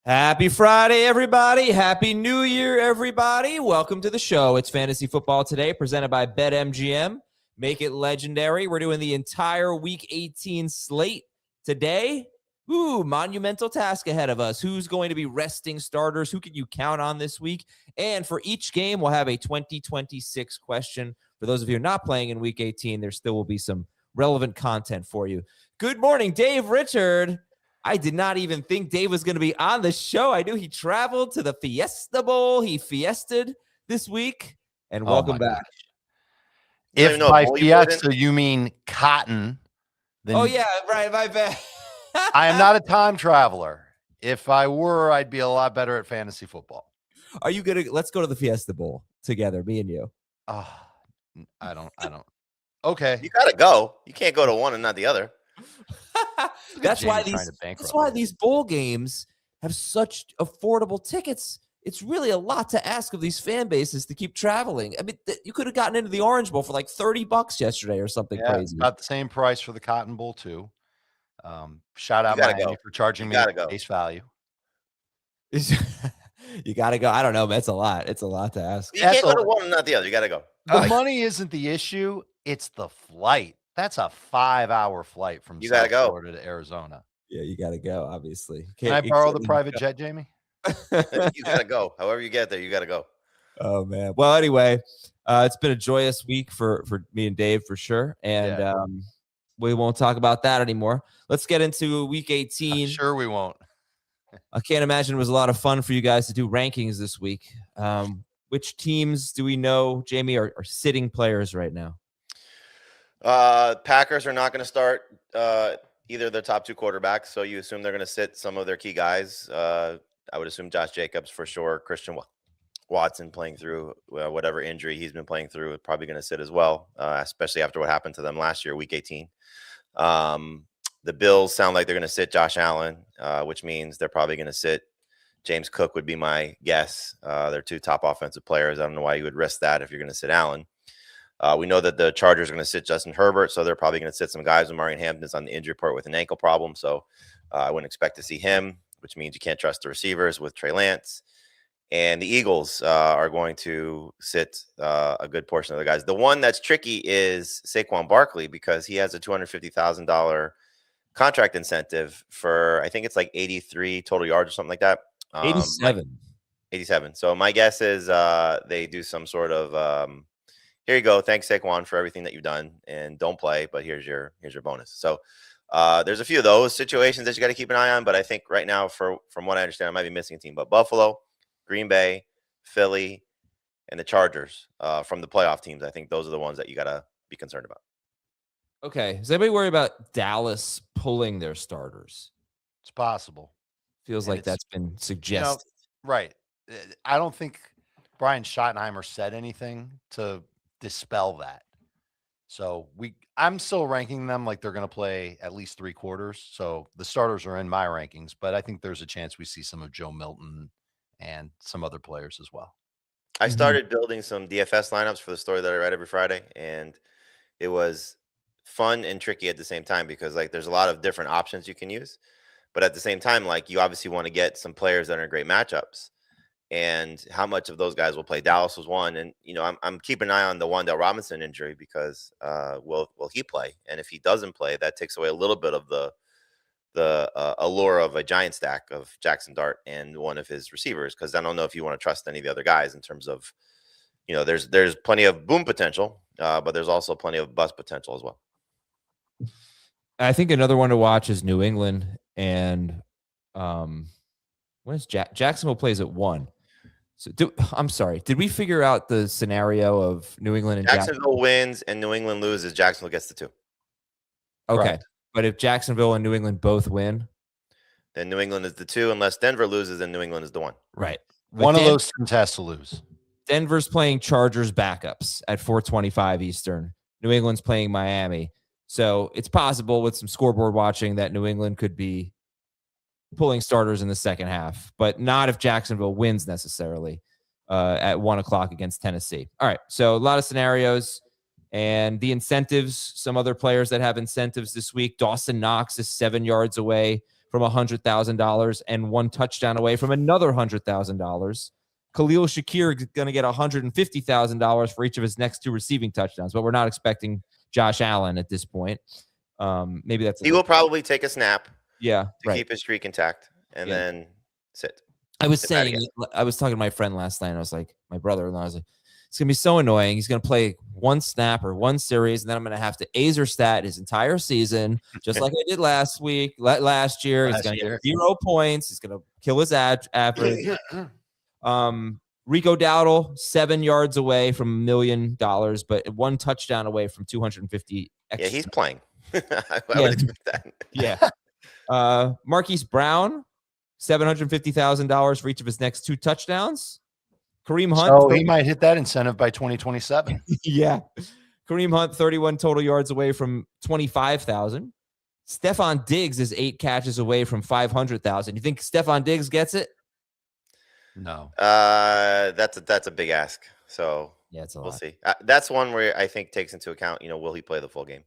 Happy Friday, everybody. Happy New Year, everybody. Welcome to the show. It's Fantasy Football Today, presented by BetMGM. Make it legendary. We're doing the entire Week 18 slate today. Monumental task ahead of us. Who's going to be resting starters? Who can you count on this week? And for each game, we'll have a 2026 question. For those of you not playing in Week 18, there still will be some relevant content for you. Good morning, Dave Richard. I did not even think Dave was going to be on the show. I knew he traveled to the Fiesta Bowl. He fiested this week. And welcome back. If by fiesta you mean cotton, then right, my bad. I am not a time traveler. If I were, I'd be a lot better at fantasy football. Are you gonna? Let's go to the Fiesta Bowl together, me and you. I don't. Okay, you gotta go. You can't go to one and not the other. That's why these bowl games have such affordable tickets. It's really a lot to ask of these fan bases to keep traveling. I mean, you could have gotten into the Orange Bowl for like $30 yesterday or something crazy. About the same price for the Cotton Bowl too. Shout out Miami for charging me face value. You gotta go. I don't know, man. It's a lot. It's a lot to ask. You can't go to one and not the other. You gotta go. The money isn't the issue. It's the flight. That's a 5-hour flight from South Florida to Arizona. Yeah, you got to go, obviously. Can I borrow the private jet, Jamie? You got to go. However you get there, you got to go. Oh, man. Well, anyway, it's been a joyous week for me and Dave for sure. And we won't talk about that anymore. Let's get into Week 18. Sure we won't. I can't imagine it was a lot of fun for you guys to do rankings this week. Which teams do we know, Jamie, are sitting players right now? Packers are not going to start either of their top two quarterbacks, so you assume they're going to sit some of their key guys. I would assume Josh Jacobs for sure. Christian Watson playing through whatever injury he's been playing through, probably going to sit as well, especially after what happened to them last year, Week 18. The Bills sound like they're going to sit Josh Allen, which means they're probably going to sit James Cook would be my guess. They're two top offensive players. I don't know why you would risk that if you're going to sit Allen. We know that the Chargers are going to sit Justin Herbert, so they're probably going to sit some guys. Marion Hampton's on the injury report with an ankle problem, so I wouldn't expect to see him, which means you can't trust the receivers with Trey Lance. And the Eagles are going to sit a good portion of the guys. The one that's tricky is Saquon Barkley because he has a $250,000 contract incentive for, I think it's like 83 total yards or something like that. 87. So my guess is they do some sort of here you go. Thanks, Saquon, for everything that you've done, and don't play, but here's your bonus. So there's a few of those situations that you got to keep an eye on. But I think right now, from what I understand, I might be missing a team. But Buffalo, Green Bay, Philly, and the Chargers from the playoff teams, I think those are the ones that you got to be concerned about. Okay. Does anybody worry about Dallas pulling their starters? It's possible. Feels like that's been suggested. Right. I don't think Brian Schottenheimer said anything to dispel that. So I'm still ranking them like they're going to play at least 3 quarters. So the starters are in my rankings, but I think there's a chance we see some of Joe Milton and some other players as well. I started building some DFS lineups for the story that I write every Friday, and it was fun and tricky at the same time because like there's a lot of different options you can use, but at the same time, like you obviously want to get some players that are in great matchups. And how much of those guys will play? Dallas was one, and I'm keeping an eye on the Wan'Dale Robinson injury because will he play? And if he doesn't play, that takes away a little bit of the allure of a giant stack of Jackson Dart and one of his receivers. Because I don't know if you want to trust any of the other guys in terms of, there's plenty of boom potential, but there's also plenty of bust potential as well. I think another one to watch is New England, and when is Jacksonville plays at 1. So I'm sorry. Did we figure out the scenario of New England and Jacksonville wins and New England loses? Jacksonville gets the 2. Okay. Correct. But if Jacksonville and New England both win, then New England is the 2. Unless Denver loses, then New England is the 1. Right. But one of those teams has to lose. Denver's playing Chargers backups at 4:25 Eastern. New England's playing Miami. So it's possible with some scoreboard watching that New England could be pulling starters in the second half, but not if Jacksonville wins necessarily at 1:00 against Tennessee. All right. So a lot of scenarios and the incentives, some other players that have incentives this week. Dawson Knox is 7 yards away from $100,000 and 1 touchdown away from another $100,000. Khalil Shakir is going to get $150,000 for each of his next 2 receiving touchdowns, but we're not expecting Josh Allen at this point. Maybe that's he will probably take a snap. Yeah, to keep his streak intact and then sit. I was talking to my friend last night, and I was like, my brother-in-law, I was like, it's going to be so annoying. He's going to play 1 snap or 1 series, and then I'm going to have to Azer stat his entire season, just like I did last year. He's going to get 0 points. He's going to kill his average. Rico Dowdle, 7 yards away from $1 million, but 1 touchdown away from 250. Yeah, he's playing. I would expect that. Yeah. Marquise Brown, $750,000 for each of his next 2 touchdowns. Kareem Hunt. So he might hit that incentive by 2027. Yeah. Kareem Hunt, 31 total yards away from 25,000. Stephon Diggs is 8 catches away from 500,000. You think Stephon Diggs gets it? No. That's a big ask. So yeah, it's a we'll lot. see. That's one where I think takes into account, will he play the full game?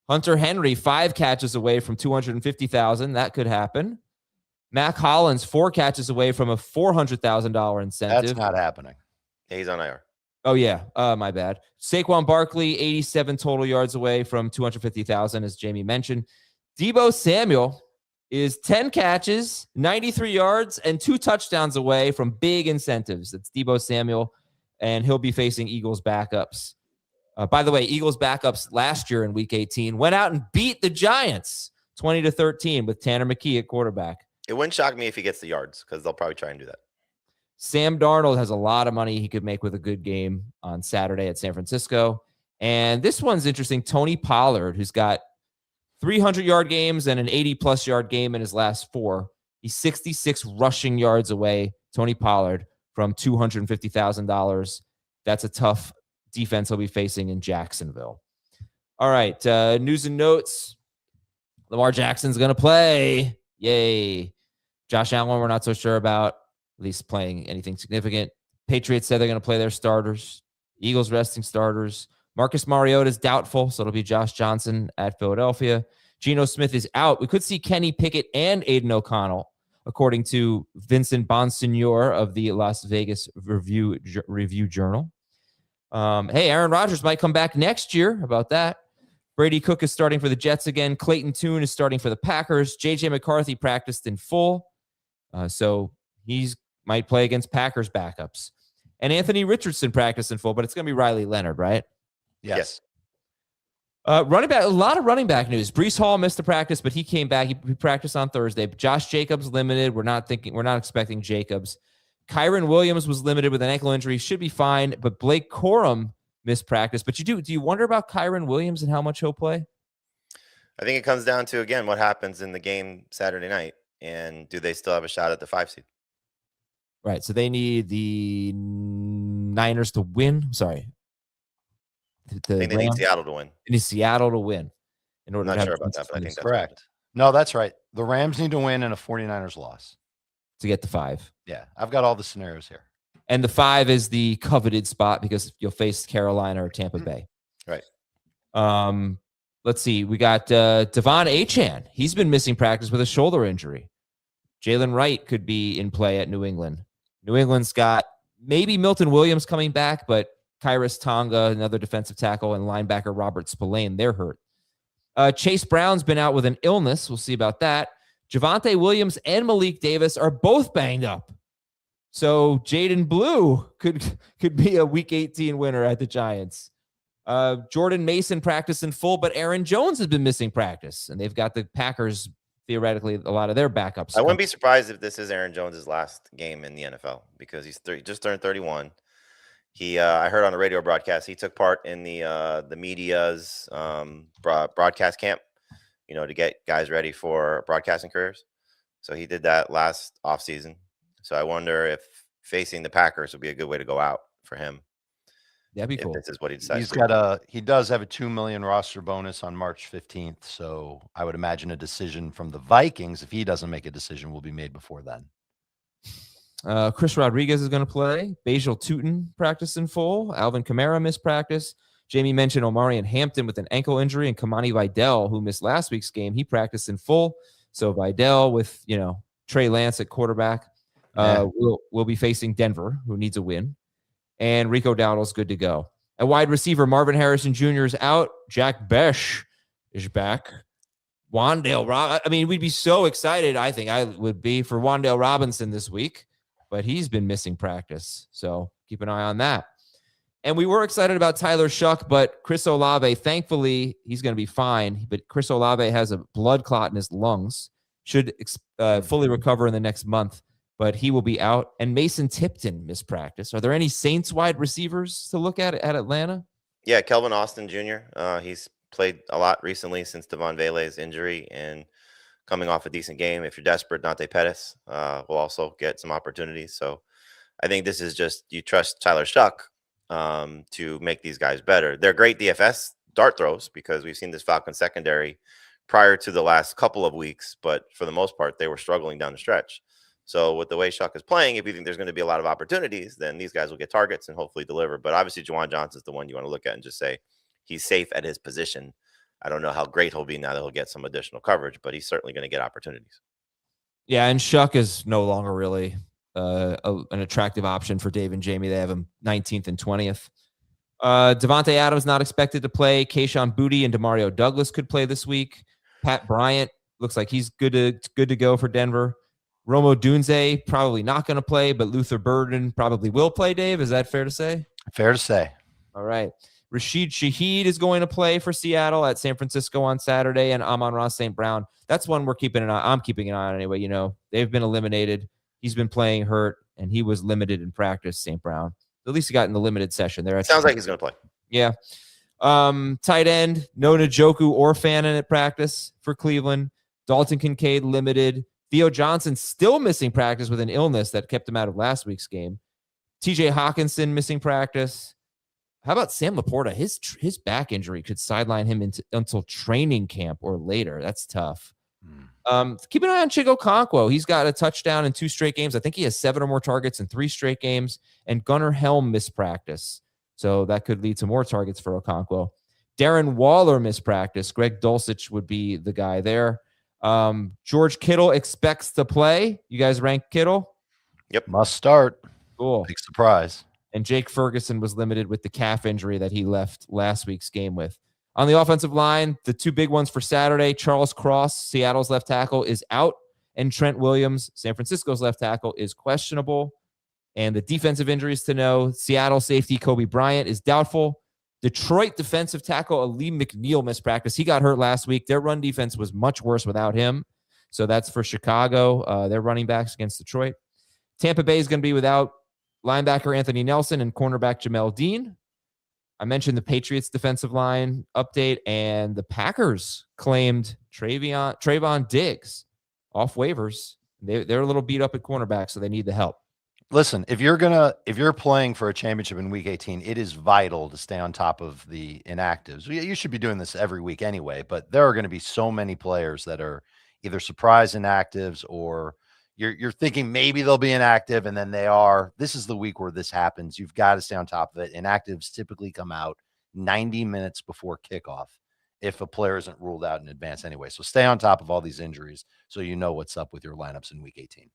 Hunter Henry, 5 catches away from 250,000. That could happen. Mac Hollins, 4 catches away from a $400,000 incentive. That's not happening. Yeah, he's on IR. Oh, yeah. My bad. Saquon Barkley, 87 total yards away from 250,000, as Jamie mentioned. Deebo Samuel is 10 catches, 93 yards, and 2 touchdowns away from big incentives. That's Deebo Samuel, and he'll be facing Eagles backups. By the way, Eagles backups last year in Week 18 went out and beat the Giants 20-13 with Tanner McKee at quarterback. It wouldn't shock me if he gets the yards because they'll probably try and do that. Sam Darnold has a lot of money he could make with a good game on Saturday at San Francisco. And this one's interesting. Tony Pollard, who's got 300-yard games and an 80-plus yard game in his last 4. He's 66 rushing yards away, Tony Pollard, from $250,000. That's a tough defense he'll be facing in Jacksonville. All right, news and notes. Lamar Jackson's going to play. Yay. Josh Allen, we're not so sure about, at least playing anything significant. Patriots said they're going to play their starters. Eagles resting starters. Marcus Mariota is doubtful, so it'll be Josh Johnson at Philadelphia. Geno Smith is out. We could see Kenny Pickett and Aiden O'Connell, according to Vincent Bonsignor of the Las Vegas Review Journal. Hey, Aaron Rodgers might come back next year. How about that? Brady Cook is starting for the Jets again. Clayton Tune is starting for the Packers. J.J. McCarthy practiced in full, so he might play against Packers backups. And Anthony Richardson practiced in full, but it's going to be Riley Leonard, right? Yes. Running back, a lot of running back news. Breece Hall missed the practice, but he came back. He practiced on Thursday. Josh Jacobs limited. We're not expecting Jacobs. Kyron Williams was limited with an ankle injury. Should be fine, but Blake Corum missed practice. But do you wonder about Kyron Williams and how much he'll play? I think it comes down to, again, what happens in the game Saturday night, and do they still have a shot at the 5 seed? Right. So they need the Niners to win. Sorry. I think they need Seattle to win. They need Seattle to win. In order I'm not to sure about that, but I think that's correct. No, that's right. The Rams need to win and a 49ers loss to get the 5. Yeah, I've got all the scenarios here. And the 5 is the coveted spot because you'll face Carolina or Tampa Bay. Right. Let's see. We got Devon Achane. He's been missing practice with a shoulder injury. Jalen Wright could be in play at New England. New England's got maybe Milton Williams coming back, but Kyrus Tonga, another defensive tackle, and linebacker Robert Spillane, they're hurt. Chase Brown's been out with an illness. We'll see about that. Javonte Williams and Malik Davis are both banged up. So Jaden Blue could be a Week 18 winner at the Giants. Jordan Mason practiced in full, but Aaron Jones has been missing practice, and they've got the Packers, theoretically, a lot of their backups. I wouldn't be surprised if this is Aaron Jones' last game in the NFL because he's just turned 31. I heard on the radio broadcast he took part in the media's broadcast camp, to get guys ready for broadcasting careers. So he did that last offseason. So I wonder if facing the Packers would be a good way to go out for him. That'd be cool. This is what he decides. He does have a $2 million roster bonus on March 15th. So I would imagine a decision from the Vikings, if he doesn't make a decision, will be made before then. Chris Rodriguez is going to play. Bajal Tutin practiced in full. Alvin Kamara missed practice. Jamie mentioned Omarion Hampton with an ankle injury, and Kimani Vidal, who missed last week's game, he practiced in full. So Vidal with, Trey Lance at quarterback will be facing Denver, who needs a win. And Rico Dowdle's good to go. At wide receiver, Marvin Harrison Jr. is out. Jack Besh is back. We'd be so excited, I think I would be, for Wan'Dale Robinson this week, but he's been missing practice. So keep an eye on that. And we were excited about Tyler Shuck, but Chris Olave, thankfully, he's going to be fine. But Chris Olave has a blood clot in his lungs, should fully recover in the next month, but he will be out. And Mason Tipton missed practice. Are there any Saints wide receivers to look at Atlanta? Yeah, Kelvin Austin Jr. He's played a lot recently since Devon Vele's injury and coming off a decent game. If you're desperate, Dante Pettis will also get some opportunities. So I think this is just, you trust Tyler Shuck to make these guys better. They're great DFS dart throws because we've seen this Falcon secondary prior to the last couple of weeks, but for the most part, they were struggling down the stretch. So with the way Shuck is playing, if you think there's going to be a lot of opportunities, then these guys will get targets and hopefully deliver. But obviously, Juwan Johnson is the one you want to look at and just say he's safe at his position. I don't know how great he'll be now that he'll get some additional coverage, but he's certainly going to get opportunities. Yeah, and Shuck is no longer really an attractive option for Dave and Jamie. They have him 19th and 20th. Devontae Adams not expected to play. Kayshon Boutte and Demario Douglas could play this week. Pat Bryant looks like he's good to go for Denver. Romo Dunze probably not going to play, but Luther Burden probably will play, Dave. Is that fair to say? Fair to say. All right. Rashid Shaheed is going to play for Seattle at San Francisco on Saturday, and Amon-Ra St. Brown. That's one I'm keeping an eye on anyway. They've been eliminated. He's been playing hurt, and he was limited in practice, St. Brown. At least he got in the limited session there. Sounds like he's going to play. Yeah. Tight end, no Njoku or Fannin at practice for Cleveland. Dalton Kincaid limited. Theo Johnson still missing practice with an illness that kept him out of last week's game. TJ Hawkinson missing practice. How about Sam Laporta? His back injury could sideline him until training camp or later. That's tough. Keep an eye on Chigo Okonkwo. He's got a touchdown in 2 straight games. I think he has 7 or more targets in 3 straight games. And Gunnar Helm missed practice. So that could lead to more targets for Okonkwo. Darren Waller missed practice. Greg Dulcich would be the guy there. George Kittle expects to play. You guys rank Kittle? Yep. Must start. Cool. Big surprise. And Jake Ferguson was limited with the calf injury that he left last week's game with. On the offensive line, the 2 big ones for Saturday, Charles Cross, Seattle's left tackle, is out, and Trent Williams, San Francisco's left tackle, is questionable. And the defensive injuries to know, Seattle safety Kobe Bryant is doubtful. Detroit defensive tackle Ali McNeil missed practice. He got hurt last week. Their run defense was much worse without him. So that's for Chicago. Their running backs against Detroit. Tampa Bay is going to be without linebacker Anthony Nelson and cornerback Jamel Dean. I mentioned the Patriots defensive line update, and the Packers claimed Trayvon Diggs off waivers. They're a little beat up at cornerback, so they need the help. Listen, if you're playing for a championship in week 18, it is vital to stay on top of the inactives. You should be doing this every week anyway, but there are going to be so many players that are either surprise inactives or you're thinking maybe they'll be inactive and then they are. This is the week where this happens. You've got to stay on top of it. Inactives typically come out 90 minutes before kickoff if a player isn't ruled out in advance anyway. So stay on top of all these injuries so you know what's up with your lineups in week 18.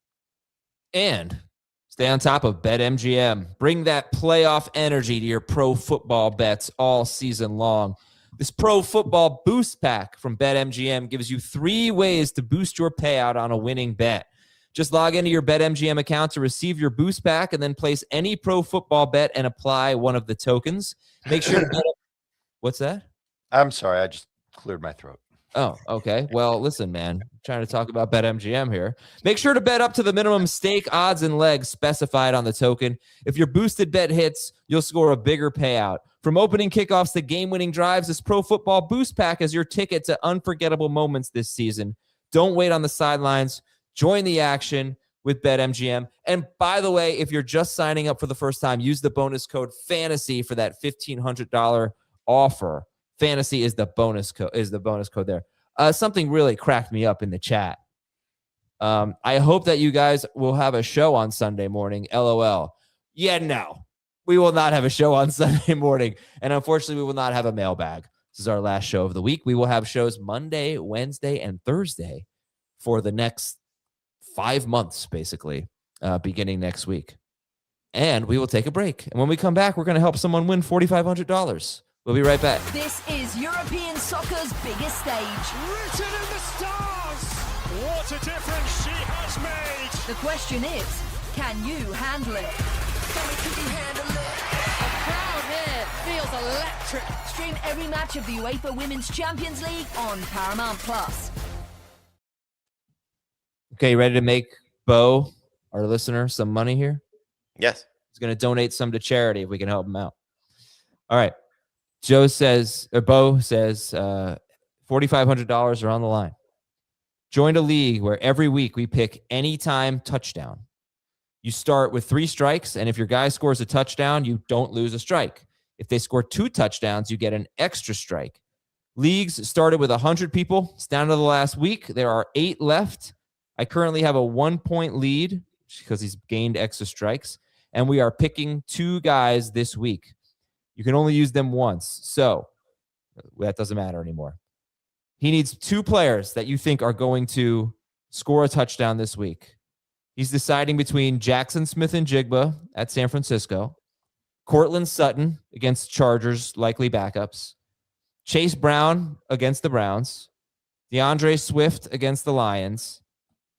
And stay on top of BetMGM. Bring that playoff energy to your pro football bets all season long. This pro football boost pack from BetMGM gives you 3 ways to boost your payout on a winning bet. Just log into your BetMGM account to receive your boost pack and then place any pro football bet and apply one of the tokens. Make sure to bet up. What's that? I'm sorry. I just cleared my throat. Oh, okay. Well, listen, man. I'm trying to talk about BetMGM here. Make sure to bet up to the minimum stake, odds, and legs specified on the token. If your boosted bet hits, you'll score a bigger payout. From opening kickoffs to game-winning drives, this Pro Football Boost Pack is your ticket to unforgettable moments this season. Don't wait on the sidelines. Join the action with BetMGM. And by the way, if you're just signing up for the first time, use the bonus code FANTASY for that $1,500 offer. Fantasy is the bonus code there. Something really cracked me up in the chat. I hope that you guys will have a show on Sunday morning. LOL. Yeah, no, we will not have a show on Sunday morning. And unfortunately, we will not have a mailbag. This is our last show of the week. We will have shows Monday, Wednesday, and Thursday for the next 5 months, basically, beginning next week. And we will take a break. And when we come back, we're going to help someone win $4,500. We'll be right back. This is European soccer's biggest stage. Written in the stars. What a difference she has made. The question is, can you handle it? Can you handle it? The crowd here feels electric. Stream every match of the UEFA Women's Champions League on Paramount Plus. Okay, you ready to make Bo, our listener, some money here? Yes. He's going to donate some to charity if we can help him out. All right. Bo says, $4,500 are on the line. Join a league where every week we pick anytime touchdown. You start with 3 strikes, and if your guy scores a touchdown, you don't lose a strike. If they score 2 touchdowns, you get an extra strike. Leagues started with 100 people. It's down to the last week. There are 8 left. I currently have a 1-point lead because he's gained extra strikes, and we are picking 2 guys this week. You can only use them once, so that doesn't matter anymore. He needs 2 players that you think are going to score a touchdown this week. He's deciding between Jackson Smith-Njigba at San Francisco, Cortland Sutton against Chargers, likely backups, Chase Brown against the Browns, DeAndre Swift against the Lions,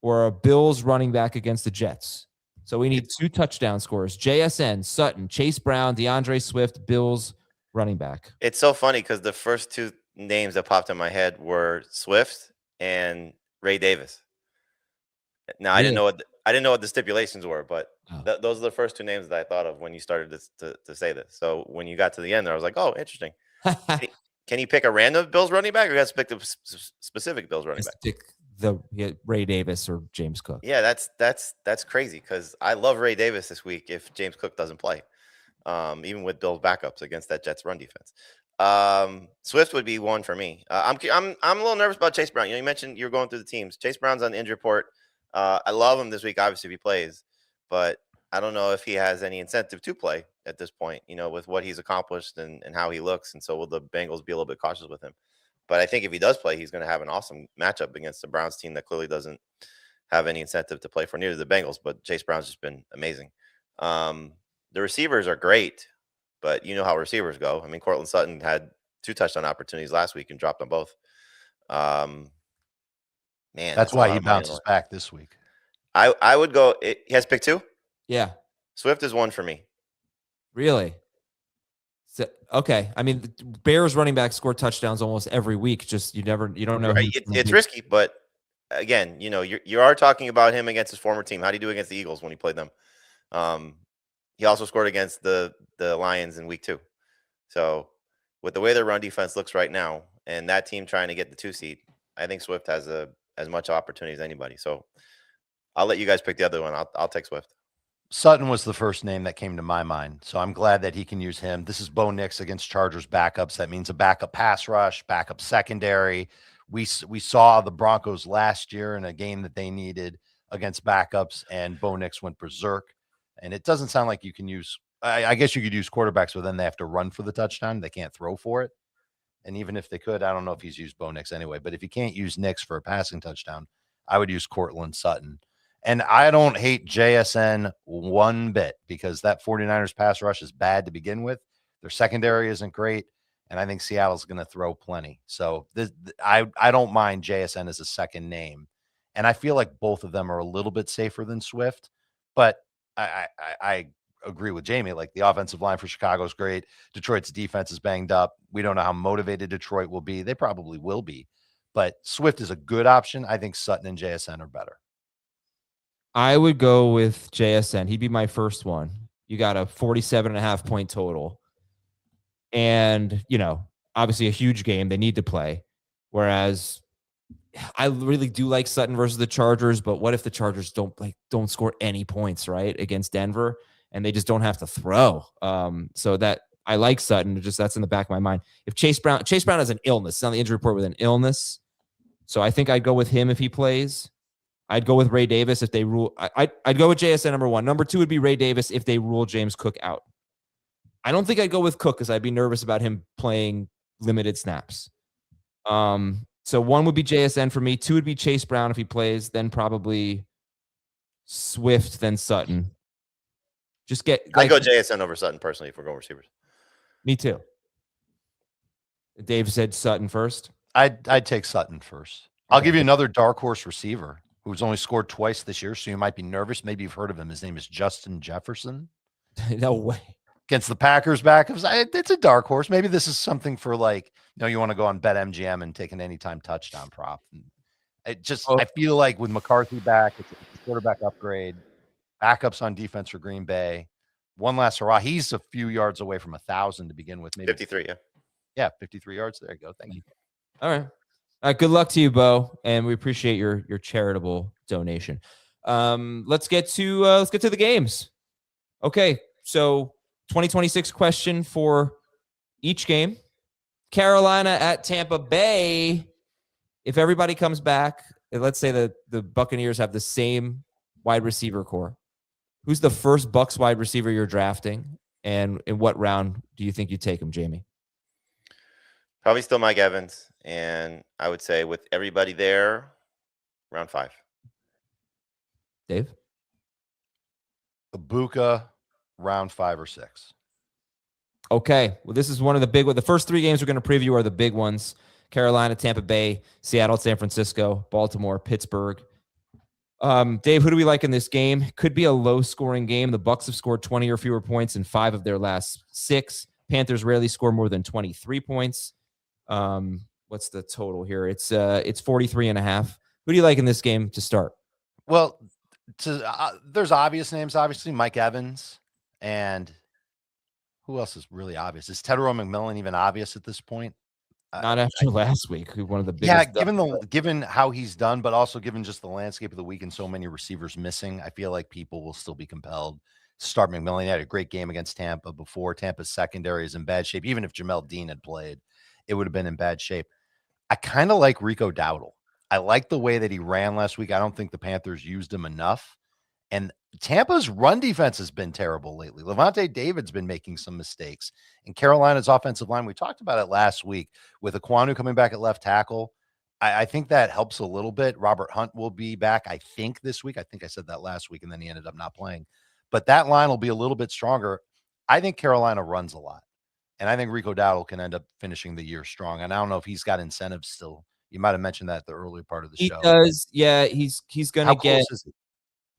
or a Bills running back against the Jets. So we need 2 touchdown scorers. JSN, Sutton, Chase Brown, DeAndre Swift, Bills running back. It's so funny because the first 2 names that popped in my head were Swift and Ray Davis. Now, I didn't know what the stipulations were, but those are the first 2 names that I thought of when you started to say this. So when you got to the end there, I was like, oh, interesting. Can you pick a random Bills running back, or you have to pick the specific Bills running back? Pick Ray Davis or James Cook. Yeah, that's crazy because I love Ray Davis this week if James Cook doesn't play, even with Bills backups against that Jets run defense. Swift would be one for me. I'm a little nervous about Chase Brown. You mentioned you're going through the teams. Chase Brown's on the injury report. I love him this week, obviously, if he plays, but I don't know if he has any incentive to play at this point, with what he's accomplished and how he looks. And so will the Bengals be a little bit cautious with him. But I think if he does play, he's going to have an awesome matchup against the Browns team that clearly doesn't have any incentive to play for neither the Bengals, but Chase Brown's just been amazing. The receivers are great, but you know how receivers go. I mean, Cortland Sutton had 2 touchdown opportunities last week and dropped them both. That's why he bounces back this week. I would go. He has pick 2. Yeah, Swift is 1 for me. Really? So, okay. I mean, the Bears running backs score touchdowns almost every week. Just you don't know. Right. It's risky, but again, you are talking about him against his former team. How do you do against the Eagles when he played them? He also scored against the Lions in week 2. So with the way their run defense looks right now, and that team trying to get the 2 seed, I think Swift has as much opportunity as anybody. So I'll let you guys pick the other one. I'll take Swift. Sutton was the first name that came to my mind, so I'm glad that he can use him. This is Bo Nix against Chargers backups. That means a backup pass rush, backup secondary. We saw the Broncos last year in a game that they needed against backups, and Bo Nix went berserk. And it doesn't sound like you can use – I guess you could use quarterbacks, but then they have to run for the touchdown. They can't throw for it. And even if they could, I don't know if he's used Bo Nix anyway. But if you can't use Nix for a passing touchdown, I would use Cortland Sutton. And I don't hate JSN one bit because that 49ers pass rush is bad to begin with. Their secondary isn't great, and I think Seattle's going to throw plenty. So I don't mind JSN as a second name. And I feel like both of them are a little bit safer than Swift, but I agree with Jamie. Like, the offensive line for Chicago is great. Detroit's defense is banged up. We don't know how motivated Detroit will be. They probably will be, but Swift is a good option. I think Sutton and JSN are better. I would go with JSN. He'd be my first one. You got a 47.5 point total. And, obviously a huge game. They need to play. Whereas I really do like Sutton versus the Chargers, but what if the Chargers don't score any points, right, against Denver, and they just don't have to throw? So that I like Sutton. That's in the back of my mind. If Chase Brown has an illness, it's on the injury report with an illness. So I think I'd go with him if he plays. I'd go with Ray Davis if they rule. I'd go with JSN number 1. Number 2 would be Ray Davis if they rule James Cook out. I don't think I'd go with Cook because I'd be nervous about him playing limited snaps. So 1 would be JSN for me. 2 would be Chase Brown if he plays. Then probably Swift, then Sutton. Just get. I go JSN over Sutton personally if we're going receivers. Me too. Dave said Sutton first. I'd take Sutton first. I'll give you another dark horse receiver who's only scored twice this year, so you might be nervous. Maybe you've heard of him. His name is Justin Jefferson. No way. Against the Packers back. It's a dark horse. Maybe this is something for you want to go on BetMGM and take an anytime touchdown prop. I feel like with McCarthy back, it's a quarterback upgrade. Backups on defense for Green Bay. One last hurrah. He's a few yards away from 1,000 to begin with. Maybe 53, yeah. Yeah, 53 yards. There you go. Thank you. All right. Good luck to you, Bo, and we appreciate your charitable donation. Let's get to the games. Okay, so 2026 question for each game. Carolina at Tampa Bay. If everybody comes back, let's say the Buccaneers have the same wide receiver core. Who's the first Bucs wide receiver you're drafting, and in what round do you think you take him, Jamie? Probably still Mike Evans, and I would say with everybody there, round 5. Dave? Ibuka, round 5 or 6. Okay. Well, this is one of the first 3 games we're going to preview are the big ones. Carolina, Tampa Bay, Seattle, San Francisco, Baltimore, Pittsburgh. Dave, who do we like in this game? Could be a low-scoring game. The Bucs have scored 20 or fewer points in 5 of their last 6. Panthers rarely score more than 23 points. What's the total here? It's 43.5. Who do you like in this game to start? Well, there's obvious names, obviously. Mike Evans, and who else is really obvious? Is Tedero McMillan even obvious at this point? Not after last week, one of the biggest. Yeah, given how he's done, but also given just the landscape of the week and so many receivers missing, I feel like people will still be compelled to start McMillan. He had a great game against Tampa before. Tampa's secondary is in bad shape. Even if Jamel Dean had played, it would have been in bad shape. I kind of like Rico Dowdle. I like the way that he ran last week. I don't think the Panthers used him enough. And Tampa's run defense has been terrible lately. Levante David's been making some mistakes. And Carolina's offensive line, we talked about it last week with Aquanu coming back at left tackle. I think that helps a little bit. Robert Hunt will be back, I think, this week. I think I said that last week, and then he ended up not playing. But that line will be a little bit stronger. I think Carolina runs a lot. And I think Rico Dowdle can end up finishing the year strong. And I don't know if he's got incentives still. You might have mentioned that at the earlier part of the show. He does. Yeah, he's going to get. Is he?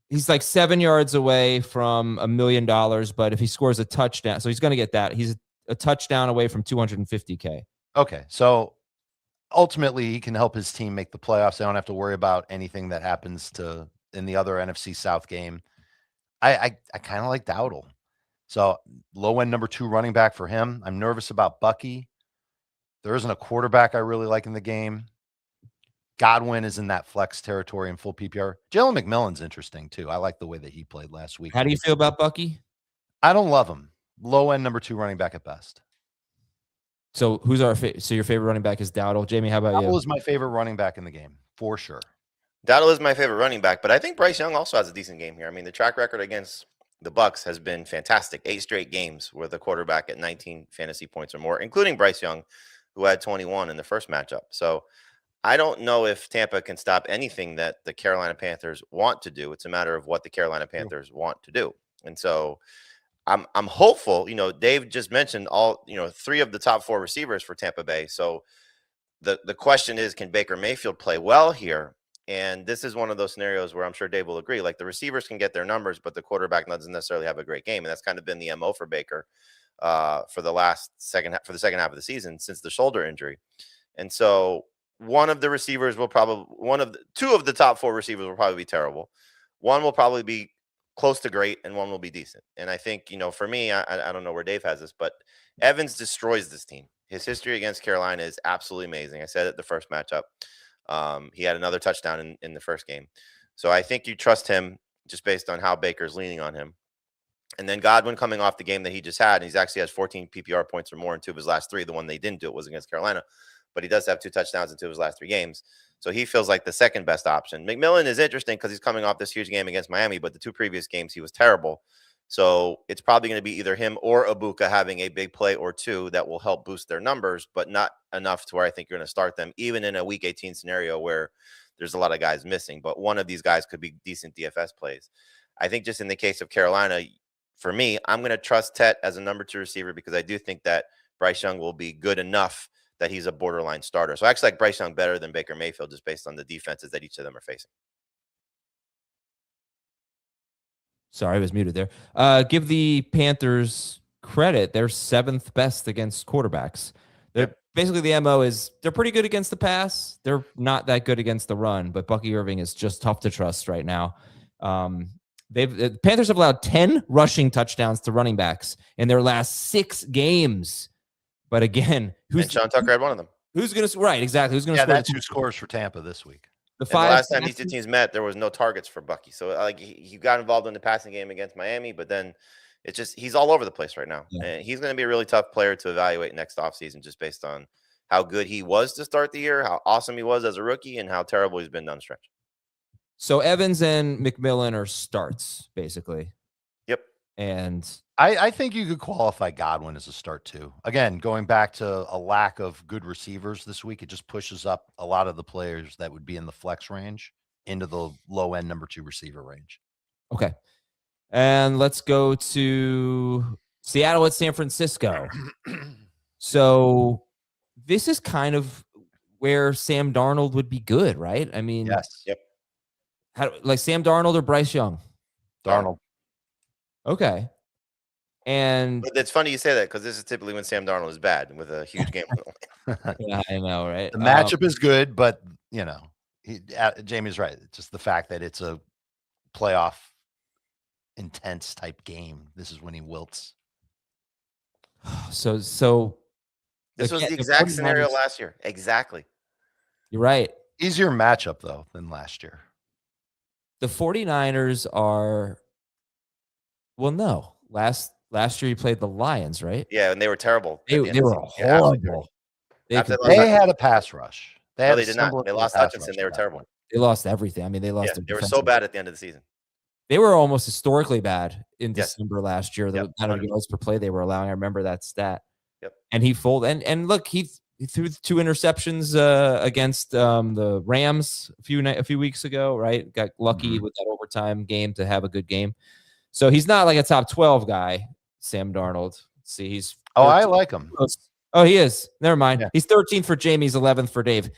He's like 7 yards away from $1 million, but if he scores a touchdown, so he's going to get that. He's a touchdown away from $250K. Okay, so ultimately he can help his team make the playoffs. They don't have to worry about anything that happens in the other NFC South game. I kind of like Dowdle. So low end number 2 running back for him. I'm nervous about Bucky. There isn't a quarterback I really like in the game. Godwin is in that flex territory in full PPR. Jalen McMillan's interesting too. I like the way that he played last week. How do you feel about Bucky? I don't love him. Low end number 2 running back at best. So who's so your favorite running back is Dowdle. Jamie, how about you? Dowdle is my favorite running back in the game for sure. Dowdle is my favorite running back, but I think Bryce Young also has a decent game here. I mean, the track record against the Bucs has been fantastic. 8 straight games with a quarterback at 19 fantasy points or more, including Bryce Young, who had 21 in the first matchup. So I don't know if Tampa can stop anything that the Carolina Panthers want to do. It's a matter of what the Carolina Panthers want to do. And so I'm hopeful. Dave just mentioned 3 of the top 4 receivers for Tampa Bay. So the question is, can Baker Mayfield play well here? And this is one of those scenarios where I'm sure Dave will agree. Like, the receivers can get their numbers, but the quarterback doesn't necessarily have a great game. And that's kind of been the MO for Baker for the second half of the season since the shoulder injury. And so two of the top 4 receivers will probably be terrible. One will probably be close to great, and one will be decent. And I think, for me, I don't know where Dave has this, but Evans destroys this team. His history against Carolina is absolutely amazing. I said it the first matchup. He had another touchdown in the first game. So I think you trust him just based on how Baker's leaning on him. And then Godwin coming off the game that he just had, and he actually has 14 PPR points or more in 2 of his last 3. The one they didn't do it was against Carolina, but he does have 2 touchdowns in 2 of his last 3 games. So he feels like the second best option. McMillan is interesting because he's coming off this huge game against Miami, but the 2 previous games he was terrible. So it's probably going to be either him or Ibuka having a big play or two that will help boost their numbers, but not enough to where I think you're going to start them, even in a week 18 scenario where there's a lot of guys missing. But one of these guys could be decent DFS plays. I think just in the case of Carolina, for me, I'm going to trust Tet as a number 2 receiver because I do think that Bryce Young will be good enough that he's a borderline starter. So I actually like Bryce Young better than Baker Mayfield just based on the defenses that each of them are facing. Sorry, I was muted there. Give the Panthers credit. They're 7th best against quarterbacks. Basically, the MO is they're pretty good against the pass. They're not that good against the run, but Bucky Irving is just tough to trust right now. The Panthers have allowed 10 rushing touchdowns to running backs in their last 6 games. But again, and Sean Tucker had one of them. Who's going to right? Exactly. Who's going to Yeah, score? that's who scores for Tampa this week. The last time these two teams met, there was no targets for Bucky. So like he got involved in the passing game against Miami, but then it's just he's all over the place right now. Yeah. And he's going to be a really tough player to evaluate next offseason just based on how good he was to start the year, how awesome he was as a rookie, and how terrible he's been down the stretch. So Evans and McMillan are starts, basically. Yep. And I think you could qualify Godwin as a start too. Again, going back to a lack of good receivers this week, it just pushes up a lot of the players that would be in the flex range into the low end number 2 receiver range. Okay. And let's go to Seattle at San Francisco. So this is kind of where Sam Darnold would be good, right? I mean, yes. Yep. Like Sam Darnold or Bryce Young? Darnold. Okay. But it's funny you say that because this is typically when Sam Darnold is bad with a huge game. Yeah, I know, right? The matchup is good, but Jamie's right. It's just the fact that it's a playoff intense type game. This is when he wilts. So this was the exact scenario last year. Exactly. You're right. Easier matchup though than last year. The 49ers are no. Last year he played the Lions, right? Yeah, and they were terrible. They were horrible. They had a pass rush. They did not. They lost Hutchinson. They were terrible. They lost everything. I mean, they lost. They were so bad at the end of the season. They were almost historically bad in December last year. The yep. amount of yards per play they were allowing. I remember that stat. Yep. And he folded. And look, he threw 2 interceptions against the Rams a few weeks ago. Right, got lucky with that overtime game to have a good game. So he's not like a top 12 guy, Sam Darnold. Let's see, he's. I like him. Oh, he is. Never mind. Yeah. He's 13th for Jamie. He's 11th for Dave.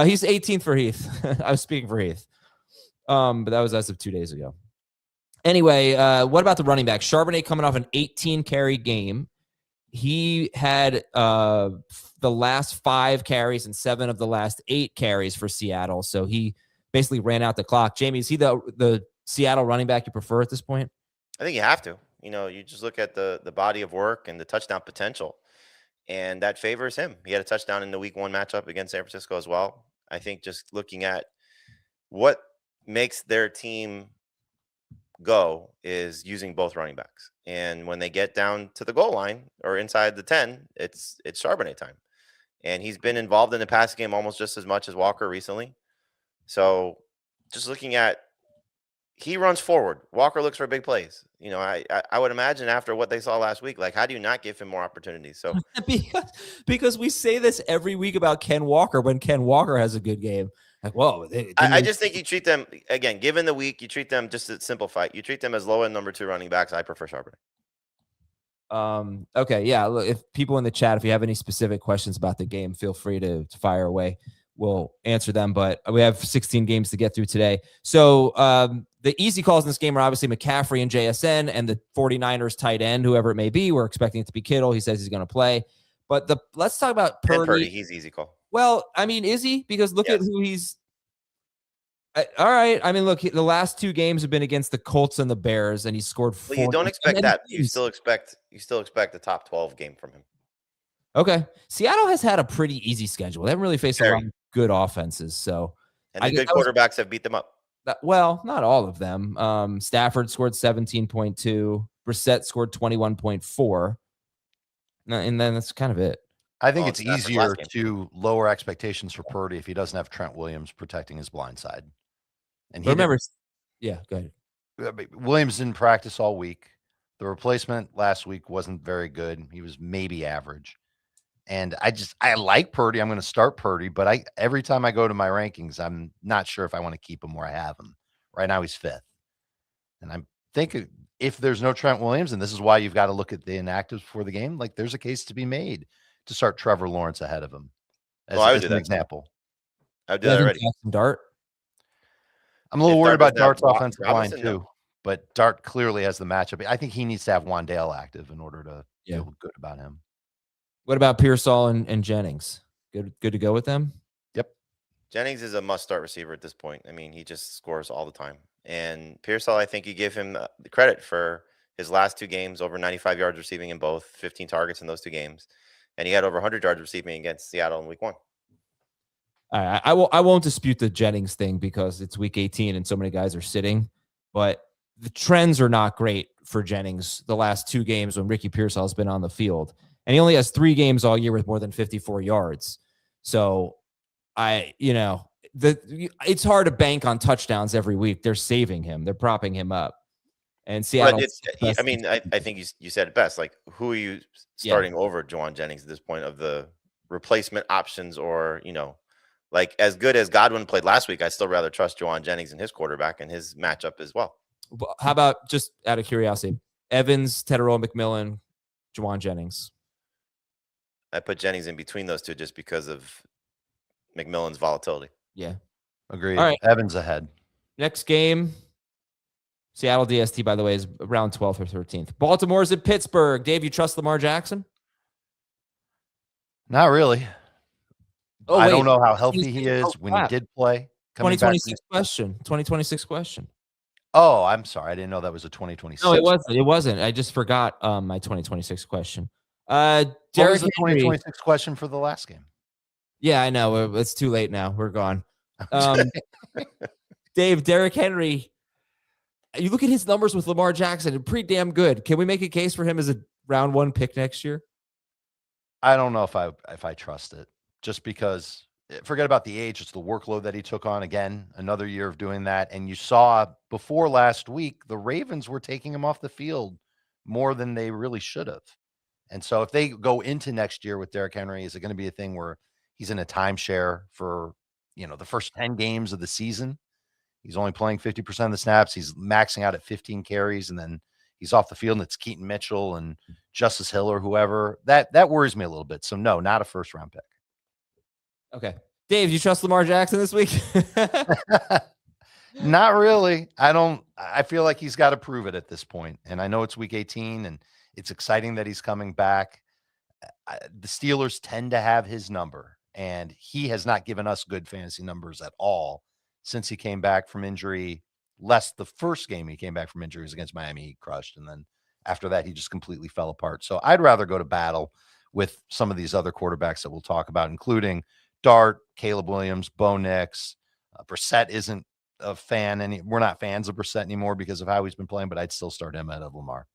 He's 18th for Heath. I was speaking for Heath. But that was as of 2 days ago. Anyway, what about the running back? Charbonnet coming off an 18-carry game. He had the last 5 carries and 7 of the last 8 carries for Seattle. So he basically ran out the clock. Jamie, is he the Seattle running back you prefer at this point? I think you have to. You just look at the body of work and the touchdown potential, and that favors him. He had a touchdown in the week 1 matchup against San Francisco as well. I think just looking at what makes their team go is using both running backs. And when they get down to the goal line or inside the 10, it's Charbonnet time. And he's been involved in the passing game almost just as much as Walker recently. So just looking at, he runs forward. Walker looks for big plays. I would imagine after what they saw last week, like, how do you not give him more opportunities? So because we say this every week about Ken Walker when Ken Walker has a good game. Like, whoa. I just think you treat them, again, given the week, you treat them, just to simplify, you treat them as low-end number 2 running backs. I prefer Charbonnet. Okay, yeah. Look, if people in the chat, if you have any specific questions about the game, feel free to fire away. We'll answer them, but we have 16 games to get through today. So the easy calls in this game are obviously McCaffrey and JSN and the 49ers tight end, whoever it may be. We're expecting it to be Kittle. He says he's going to play. But let's talk about Purdy. And Purdy, he's easy call. Well, I mean, is he? Because look at who he's. All right. I mean, look, the last 2 games have been against the Colts and the Bears, and he scored 4. Well, you don't expect that. You still expect the top 12 game from him. Okay. Seattle has had a pretty easy schedule. They haven't really faced a lot of good offenses. So, and the good quarterbacks have beat them up. Well, not all of them. Stafford scored 17.2. Brissett scored 21.4. And then that's kind of it. I think it's easier to lower expectations for Purdy if he doesn't have Trent Williams protecting his blind side. And remember, go ahead. Williams didn't practice all week. The replacement last week wasn't very good. He was maybe average. And I like Purdy. I'm going to start Purdy, but every time I go to my rankings, I'm not sure if I want to keep him where I have him. Right now he's 5th. And I'm thinking if there's no Trent Williams, and this is why you've got to look at the inactives before the game, like there's a case to be made to start Trevor Lawrence ahead of him. I would do an that example. I would do that already. Dart. I'm a little worried about Dart's offensive line Robinson, too, no. but Dart clearly has the matchup. I think he needs to have Wan'Dale active in order to feel good about him. What about Pearsall and Jennings? Good to go with them? Yep. Jennings is a must-start receiver at this point. I mean, he just scores all the time. And Pearsall, I think you give him the credit for his last 2 games, over 95 yards receiving in both, 15 targets in those 2 games. And he had over 100 yards receiving against Seattle in week 1. I won't dispute the Jennings thing because it's week 18 and so many guys are sitting, but the trends are not great for Jennings the last 2 games when Ricky Pearsall has been on the field. And he only has 3 games all year with more than 54 yards. So it's hard to bank on touchdowns every week. They're saving him. They're propping him up. And Seattle. I think you said it best. Like, who are you starting over Juwan Jennings at this point of the replacement options, or, like as good as Godwin played last week, I still rather trust Juwan Jennings and his quarterback and his matchup as well. How about, just out of curiosity, Evans, Tedero, McMillan, Juwan Jennings? I put Jennings in between those two just because of McMillan's volatility. Yeah. Agreed. All right. Evans ahead. Next game, Seattle DST, by the way, is around 12th or 13th. Baltimore's at Pittsburgh. Dave, you trust Lamar Jackson? Not really. Oh, I don't know how healthy he is when he crap. did play. 2026 question. 2026 question. Oh, I'm sorry. I didn't know that was a 2026. No, it wasn't. It wasn't. I just forgot my 2026 question. What Derrick was the Henry. 2026 question for the last game? Yeah, I know. It's too late now. We're gone. Dave, Derrick Henry, you look at his numbers with Lamar Jackson, pretty damn good. Can we make a case for him as a round 1 pick next year? I don't know if I trust it, just because forget about the age. It's the workload that he took on. Again, another year of doing that. And you saw before last week, the Ravens were taking him off the field more than they really should have. And so if they go into next year with Derrick Henry, is it going to be a thing where he's in a timeshare for, the first 10 games of the season? He's only playing 50% of the snaps. He's maxing out at 15 carries, and then he's off the field, and it's Keaton Mitchell and Justice Hill or whoever. That worries me a little bit. So no, not a first-round pick. Okay. Dave, do you trust Lamar Jackson this week? Not really. I feel like he's got to prove it at this point. And I know it's week 18 and it's exciting that he's coming back. The Steelers tend to have his number, and he has not given us good fantasy numbers at all since he came back from injury. Less the first game he came back from injury was against Miami. He crushed. And then after that, he just completely fell apart. So I'd rather go to battle with some of these other quarterbacks that we'll talk about, including Dart, Caleb Williams, Bo Nix. Brissett isn't a fan. We're not fans of Brissett anymore because of how he's been playing, but I'd still start him ahead of Lamar.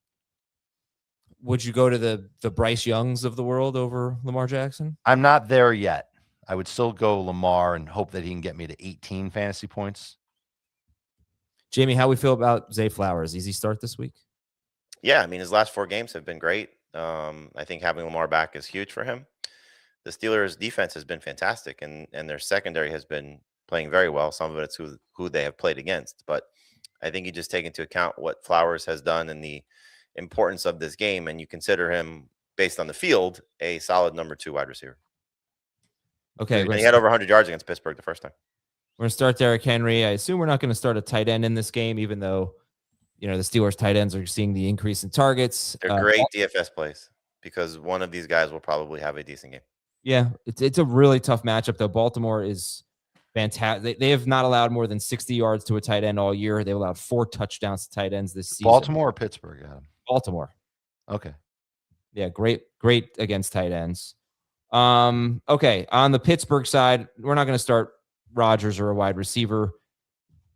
Would you go to the Bryce Youngs of the world over Lamar Jackson? I'm not there yet. I would still go Lamar and hope that he can get me to 18 fantasy points. Jamie, how we feel about Zay Flowers? Easy start this week? Yeah, I mean, his last 4 games have been great. I think having Lamar back is huge for him. The Steelers' defense has been fantastic, and their secondary has been playing very well. Some of it's who they have played against. But I think you just take into account what Flowers has done and the importance of this game, and you consider him, based on the field, a solid number 2 wide receiver. Okay. And he had over 100 yards against Pittsburgh the first time. We're going to start Derrick Henry. I assume we're not going to start a tight end in this game, even though, the Steelers tight ends are seeing the increase in targets. They're great DFS plays because one of these guys will probably have a decent game. Yeah, it's a really tough matchup, though. Baltimore is fantastic. They have not allowed more than 60 yards to a tight end all year. They've allowed 4 touchdowns to tight ends this season. Baltimore or Pittsburgh? Yeah. Baltimore. Okay. Yeah, great against tight ends. Okay, on the Pittsburgh side, we're not going to start Rodgers or a wide receiver.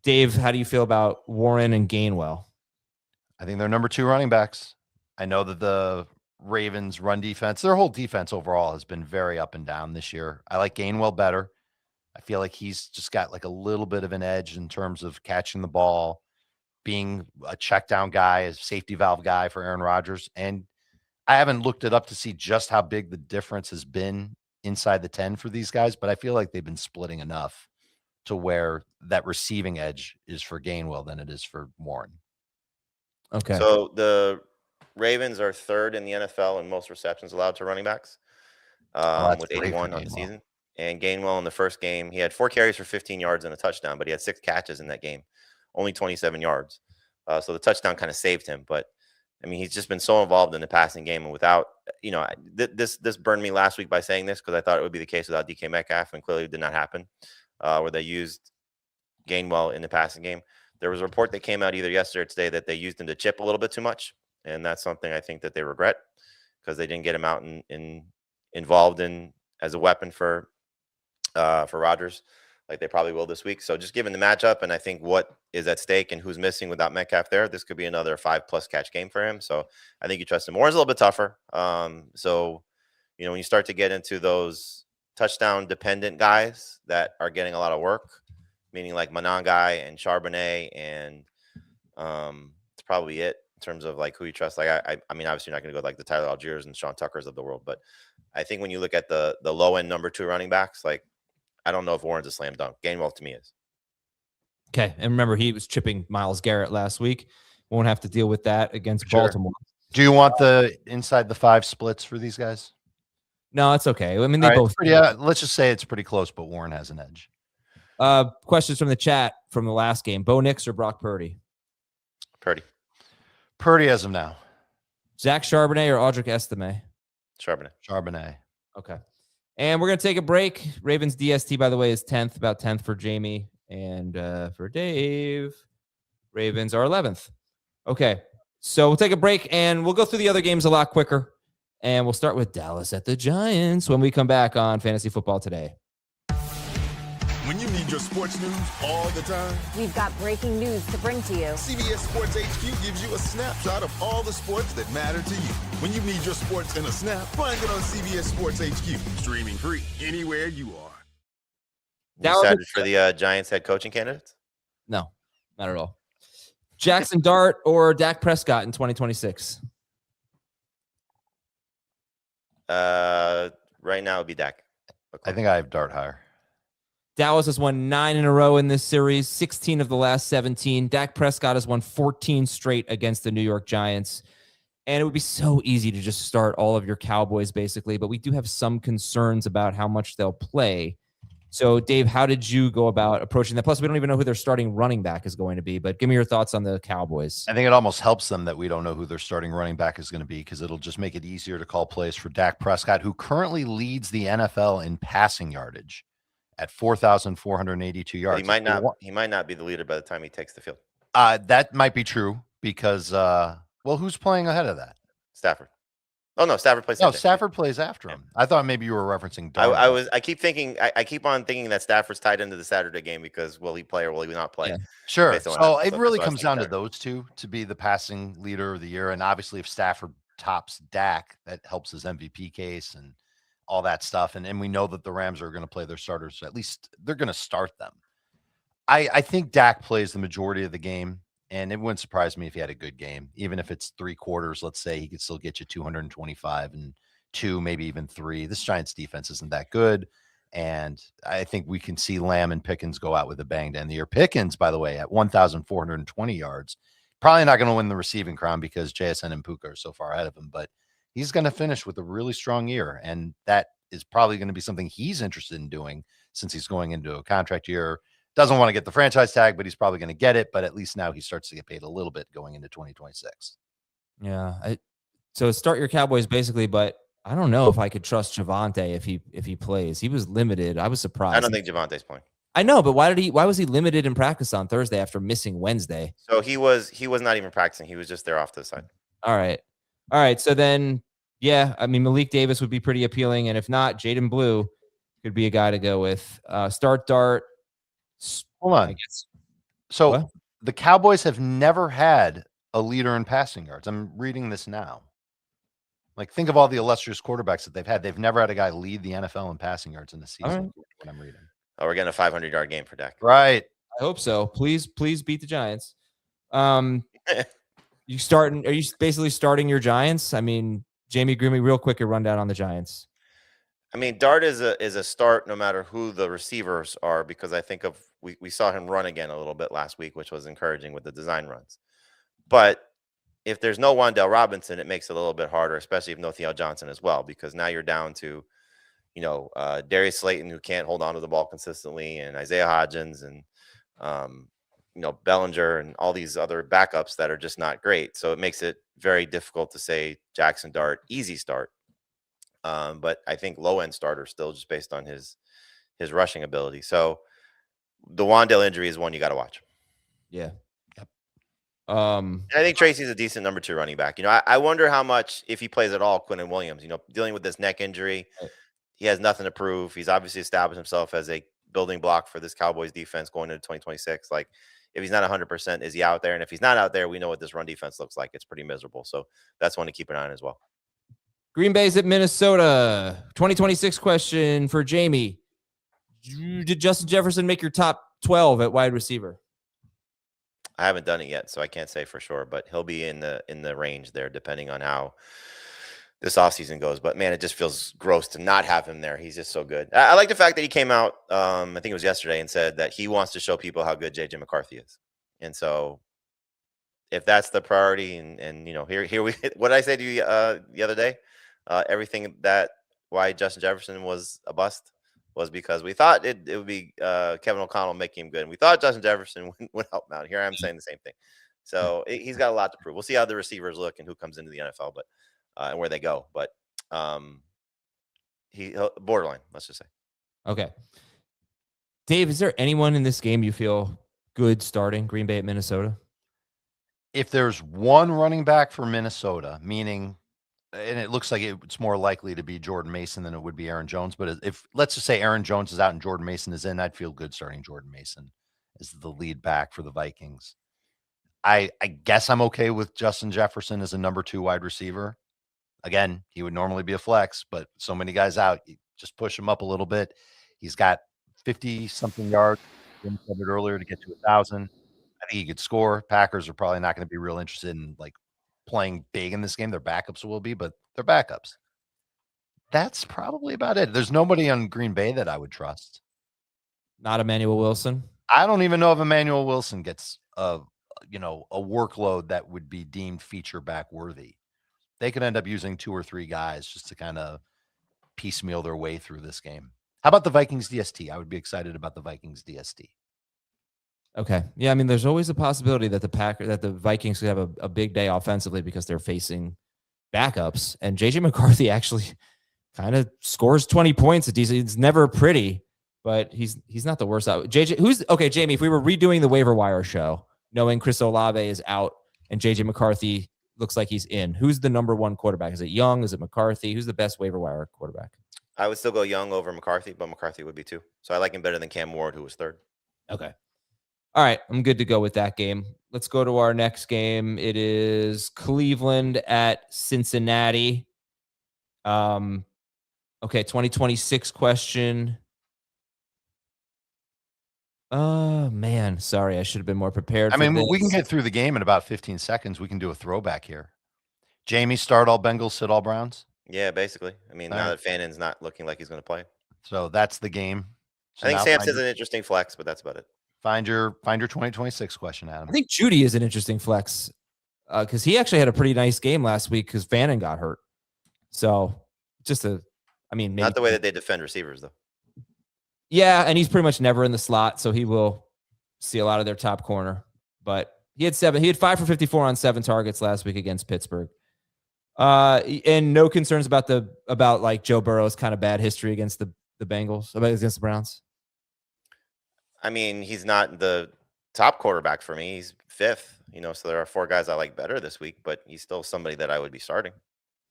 Dave, how do you feel about Warren and Gainwell? I think they're number 2 running backs. I know that the Ravens run defense, their whole defense overall has been very up and down this year. I like Gainwell better. I feel like he's just got like a little bit of an edge in terms of catching the ball. being a check down guy, a safety valve guy for Aaron Rodgers. And I haven't looked it up to see just how big the difference has been inside the 10 for these guys, but I feel like they've been splitting enough to where that receiving edge is for Gainwell than it is for Warren. Okay. So the Ravens are third in the NFL in most receptions allowed to running backs, with 81 on the season. And Gainwell in the first game, he had 4 carries for 15 yards and a touchdown, but he had 6 catches in that game, only 27 yards. So the touchdown kind of saved him. But I mean, he's just been so involved in the passing game, and without, this burned me last week by saying this because I thought it would be the case without DK Metcalf, and clearly it did not happen. Where they used Gainwell in the passing game. There was a report that came out either yesterday or today that they used him to chip a little bit too much, and that's something I think that they regret because they didn't get him out and involved in as a weapon for Rodgers like they probably will this week. So just given the matchup and I think what is at stake and who's missing without Metcalf there, this could be another 5+ catch game for him. So I think you trust him more. It's a little bit tougher. So when you start to get into those touchdown dependent guys that are getting a lot of work, meaning like Monangai and Charbonnet, and it's probably it in terms of like who you trust. Like I mean, obviously you're not going to go like the Tyler Algiers and Sean Tuckers of the world, but I think when you look at the low end number 2 running backs, like I don't know if Warren's a slam dunk. Gainwell to me is. Okay, and remember he was chipping Myles Garrett last week. Won't have to deal with that against Baltimore. Do you want the inside the 5 splits for these guys? No, it's okay. I mean, they both. Let's just say it's pretty close, but Warren has an edge. Questions from the chat from the last game: Bo Nix or Brock Purdy? Purdy as of now. Zach Charbonnet or Audric Estime? Charbonnet. Okay. And we're going to take a break. Ravens DST, by the way, is 10th, about 10th for Jamie. And for Dave, Ravens are 11th. Okay. So we'll take a break and we'll go through the other games a lot quicker. And we'll start with Dallas at the Giants when we come back on Fantasy Football Today. When you need your sports news all the time, we've got breaking news to bring to you. CBS Sports HQ gives you a snapshot of all the sports that matter to you. When you need your sports in a snap, find it on CBS Sports HQ. Streaming free anywhere you are. You excited for the Giants head coaching candidates? No, not at all. Jackson Dart or Dak Prescott in 2026? Right now it would be Dak. I think I have Dart higher. Dallas has won 9 in a row in this series, 16 of the last 17. Dak Prescott has won 14 straight against the New York Giants. And it would be so easy to just start all of your Cowboys, basically. But we do have some concerns about how much they'll play. So, Dave, how did you go about approaching that? Plus, we don't even know who their starting running back is going to be. But give me your thoughts on the Cowboys. I think it almost helps them that we don't know who their starting running back is going to be because it'll just make it easier to call plays for Dak Prescott, who currently leads the NFL in passing yardage at 4,482 yards. He might not be the leader by the time he takes the field. That might be true because, who's playing ahead of that? Stafford. Oh no, Stafford plays. No, Stafford plays after him. I thought maybe you were referencing. I keep on thinking that Stafford's tied into the Saturday game because will he play or will he not play? Yeah. Sure. So it really comes down to those two to be the passing leader of the year, and obviously if Stafford tops Dak, that helps his MVP case and all that stuff. And we know that the Rams are going to play their starters. So at least they're going to start them. I think Dak plays the majority of the game, and it wouldn't surprise me if he had a good game. Even if it's 3 quarters, let's say, he could still get you 225 and 2, maybe even 3. This Giants defense isn't that good. And I think we can see Lamb and Pickens go out with a bang to end the year. Pickens, by the way, at 1,420 yards, probably not going to win the receiving crown because JSN and Puka are so far ahead of him, but he's going to finish with a really strong year. And that is probably going to be something he's interested in doing since he's going into a contract year. Doesn't want to get the franchise tag, but he's probably going to get it. But at least now he starts to get paid a little bit going into 2026. Yeah. So start your Cowboys basically, but I don't know if I could trust Javonte if he plays. He was limited. I was surprised. I don't think Javonte's playing. I know, but why was he limited in practice on Thursday after missing Wednesday? So he was not even practicing. He was just there off to the side. All right. So then, yeah, I mean, Malik Davis would be pretty appealing. And if not, Jaden Blue could be a guy to go with. Start Dart. Hold on. So what? The Cowboys have never had a leader in passing yards. I'm reading this now. Like, think of all the illustrious quarterbacks that they've had. They've never had a guy lead the NFL in passing yards in the season. Right. What I'm reading. Oh, we're getting a 500-yard game for Dak. Right. I hope so. Please beat the Giants. Are you basically starting your Giants? I mean, Jamie, give me real quick a rundown on the Giants. I mean, Dart is a start no matter who the receivers are, because I think we saw him run again a little bit last week, which was encouraging with the design runs. But if there's no Wan'Dale Robinson, it makes it a little bit harder, especially if no Theo Johnson as well, because now you're down to, Darius Slayton, who can't hold on to the ball consistently, and Isaiah Hodgins and Bellinger and all these other backups that are just not great. So it makes it very difficult to say Jackson Dart, easy start. But I think low end starter still, just based on his rushing ability. So the Wan'Dale injury is one you got to watch. Yeah. Yep. And I think Tracy's a decent number 2 running back. I wonder how much, if he plays at all, Quinnen Williams, dealing with this neck injury, he has nothing to prove. He's obviously established himself as a building block for this Cowboys defense going into 2026. Like, if he's not 100%, is he out there? And if he's not out there, we know what this run defense looks like. It's pretty miserable. So that's one to keep an eye on as well. Green Bay's at Minnesota. 2026 question for Jamie. Did Justin Jefferson make your top 12 at wide receiver? I haven't done it yet, so I can't say for sure, but he'll be in the range there, depending on how this offseason goes. But man, it just feels gross to not have him there. He's just so good. I like the fact that he came out, I think it was yesterday, and said that he wants to show people how good JJ McCarthy is. And so if that's the priority, and here we, what did I say to you the other day? Everything that why Justin Jefferson was a bust was because we thought it would be Kevin O'Connell making him good. And we thought Justin Jefferson would help him out. Here I am saying the same thing. So he's got a lot to prove. We'll see how the receivers look and who comes into the NFL, but and where they go. But he'll borderline, let's just say. Okay. Dave, is there anyone in this game you feel good starting Green Bay at Minnesota? If there's one running back for Minnesota, meaning, and it looks like it's more likely to be Jordan Mason than it would be Aaron Jones. But if let's just say Aaron Jones is out and Jordan Mason is in, I'd feel good starting Jordan Mason as the lead back for the Vikings. I guess I'm okay with Justin Jefferson as a number 2 wide receiver. Again, he would normally be a flex, but so many guys out, you just push him up a little bit. He's got 50-something yards. Jim said it earlier, to get to 1,000. I think he could score. Packers are probably not going to be real interested in playing big in this game. Their backups will be, but they're backups. That's probably about it. There's nobody on Green Bay that I would trust. Not Emmanuel Wilson? I don't even know if Emmanuel Wilson gets a workload that would be deemed feature back worthy. They could end up using 2 or 3 guys just to kind of piecemeal their way through this game. How about the Vikings DST? I would be excited about the Vikings DST. Okay. Yeah, I mean, there's always a possibility that the Vikings could have a big day offensively because they're facing backups. And JJ McCarthy actually kind of scores 20 points. It's never pretty, but he's not the worst out. Jamie, if we were redoing the waiver wire show, knowing Chris Olave is out and JJ McCarthy looks like he's in, who's the number 1 quarterback? Is it Young? Is it McCarthy? Who's the best waiver wire quarterback? I would still go Young over McCarthy, but McCarthy would be 2. So I like him better than Cam Ward, who was 3rd. Okay. All right. I'm good to go with that game. Let's go to our next game. It is Cleveland at Cincinnati. Okay. 2026 question. Oh, man. Sorry. I should have been more prepared. We can get through the game in about 15 seconds. We can do a throwback here. Jamie, start all Bengals, sit all Browns. Yeah, basically. I mean, now that Fannon's not looking like he's going to play. So that's the game. So I think Sampson's an interesting flex, but that's about it. Find your 2026 question, Adam. I think Judy is an interesting flex because he actually had a pretty nice game last week because Fannin got hurt. So maybe not the way that they defend receivers, though. Yeah, and he's pretty much never in the slot, so he will see a lot of their top corner. But he had 5 for 54 on 7 targets last week against Pittsburgh. And no concerns about Joe Burrow's kind of bad history against the Bengals, against the Browns. I mean, he's not the top quarterback for me. He's 5th, so there are 4 guys I like better this week, but he's still somebody that I would be starting.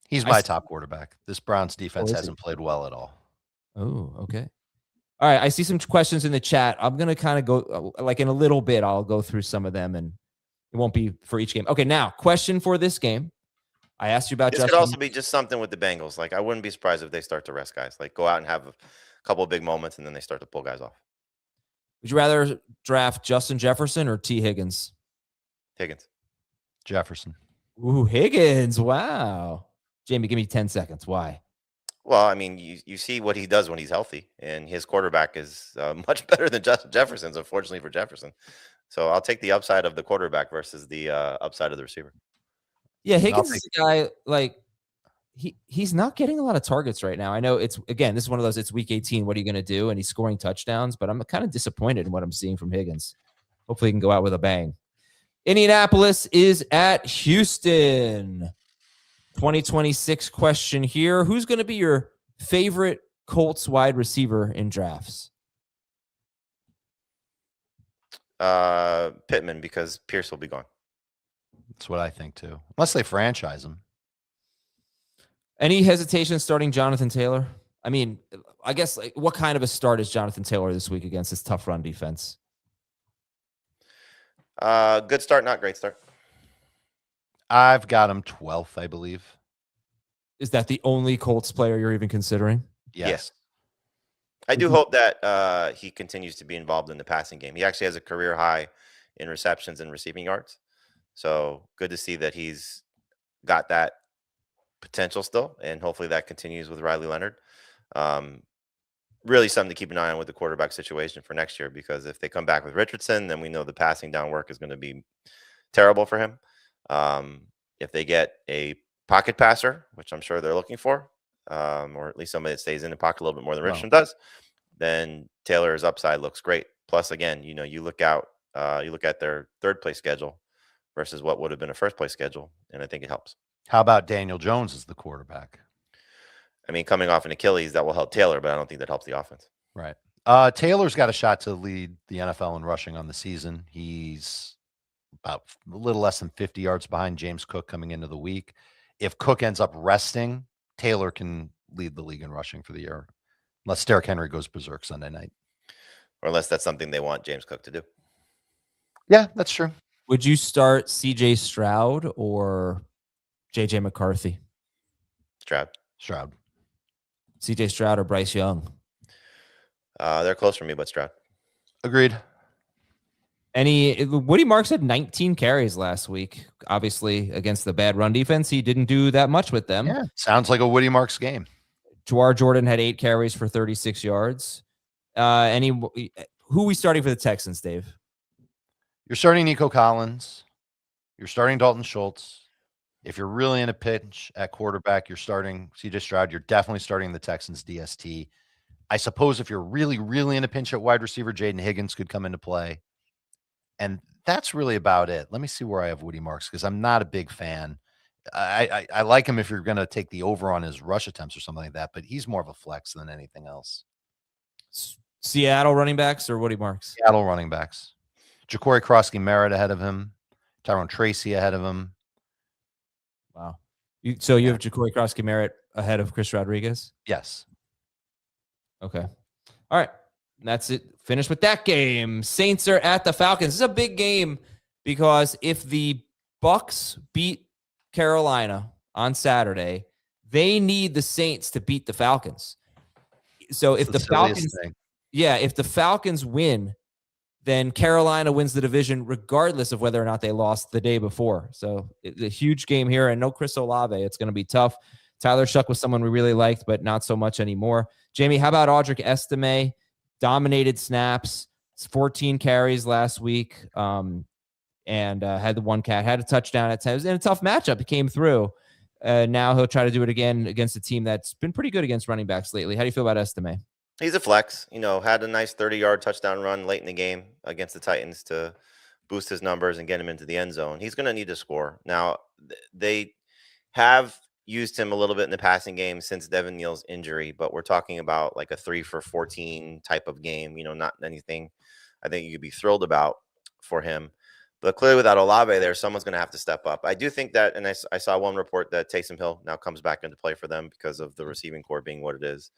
He's my top quarterback. This Browns defense hasn't played well at all. Oh, okay. All right. I see some questions in the chat. I'm going to kind of go in a little bit. I'll go through some of them and it won't be for each game. Okay. Now, question for this game. I asked you about this. Could also be just something with the Bengals. I wouldn't be surprised if they start to rest guys, go out and have a couple of big moments and then they start to pull guys off. Would you rather draft Justin Jefferson or T. Higgins? Higgins. Jefferson. Ooh, Higgins. Wow. Jamie, give me 10 seconds. Why? Well, I mean, you see what he does when he's healthy, and his quarterback is much better than Justin Jefferson's, unfortunately for Jefferson. So I'll take the upside of the quarterback versus the upside of the receiver. Yeah, Higgins is a guy like he's not getting a lot of targets right now. I know this is one of those, it's week 18. What are you going to do? And he's scoring touchdowns, but I'm kind of disappointed in what I'm seeing from Higgins. Hopefully he can go out with a bang. Indianapolis is at Houston. 2026 question here. Who's going to be your favorite Colts wide receiver in drafts? Pittman, because Pierce will be gone. That's what I think too. Unless they franchise him. Any hesitation starting Jonathan Taylor? I mean, I guess what kind of a start is Jonathan Taylor this week against this tough run defense? Good start, not great start. I've got him 12th, I believe. Is that the only Colts player you're even considering? Yes. I do hope that he continues to be involved in the passing game. He actually has a career high in receptions and receiving yards. So good to see that he's got that potential still, and hopefully that continues with Riley Leonard. Really something to keep an eye on with the quarterback situation for next year, because if they come back with Richardson, then we know the passing down work is going to be terrible for him. If they get a pocket passer, which I'm sure they're looking for, or at least somebody that stays in the pocket a little bit more than Richardson does, then Taylor's upside looks great. Plus, again, you look at their third place schedule versus what would have been a first place schedule, and I think it helps. How about Daniel Jones as the quarterback? I mean, coming off an Achilles, that will help Taylor, but I don't think that helps the offense. Right. Taylor's got a shot to lead the NFL in rushing on the season. He's about a little less than 50 yards behind James Cook coming into the week. If Cook ends up resting, Taylor can lead the league in rushing for the year, unless Derrick Henry goes berserk Sunday night. Or unless that's something they want James Cook to do. Yeah, that's true. Would you start CJ Stroud or JJ McCarthy? Stroud. CJ Stroud or Bryce Young? They're close for me, but Stroud. Agreed. Woody Marks had 19 carries last week. Obviously, against the bad run defense, he didn't do that much with them. Yeah, sounds like a Woody Marks game. Jawar Jordan had 8 carries for 36 yards. Who are we starting for the Texans, Dave? You're starting Nico Collins. You're starting Dalton Schultz. If you're really in a pinch at quarterback, you're starting CJ Stroud. You're definitely starting the Texans DST. I suppose if you're really, really in a pinch at wide receiver, Jaden Higgins could come into play. And that's really about it. Let me see where I have Woody Marks, because I'm not a big fan. I like him if you're going to take the over on his rush attempts or something like that, but he's more of a flex than anything else. Seattle running backs or Woody Marks? Seattle running backs. Ja'Cory Krosky-Merritt ahead of him. Tyrone Tracy ahead of him. Wow. So you have Ja'Cory Krosky-Merritt ahead of Chris Rodriguez? Yes. Okay. All right. That's it. Finish with that game. Saints are at the Falcons. This is a big game because if the Bucs beat Carolina on Saturday, they need the Saints to beat the Falcons. So if the Falcons win, then Carolina wins the division regardless of whether or not they lost the day before. So it's a huge game here, and no Chris Olave. It's going to be tough. Tyler Shuck was someone we really liked, but not so much anymore. Jamie, how about Audric Estime? Dominated snaps, 14 carries last week, and had the one cat, had a touchdown at 10. It was in a tough matchup. He came through. Now he'll try to do it again against a team that's been pretty good against running backs lately. How do you feel about Estime? He's a flex. Had a nice 30-yard touchdown run late in the game against the Titans to boost his numbers and get him into the end zone. He's going to need to score. Now, they have used him a little bit in the passing game since Devin Neal's injury, but we're talking about like a 3 for 14 type of game, not anything I think you could be thrilled about for him. But clearly without Olave there, someone's going to have to step up. I do think that, and I saw one report that Taysom Hill now comes back into play for them because of the receiving core being what it is.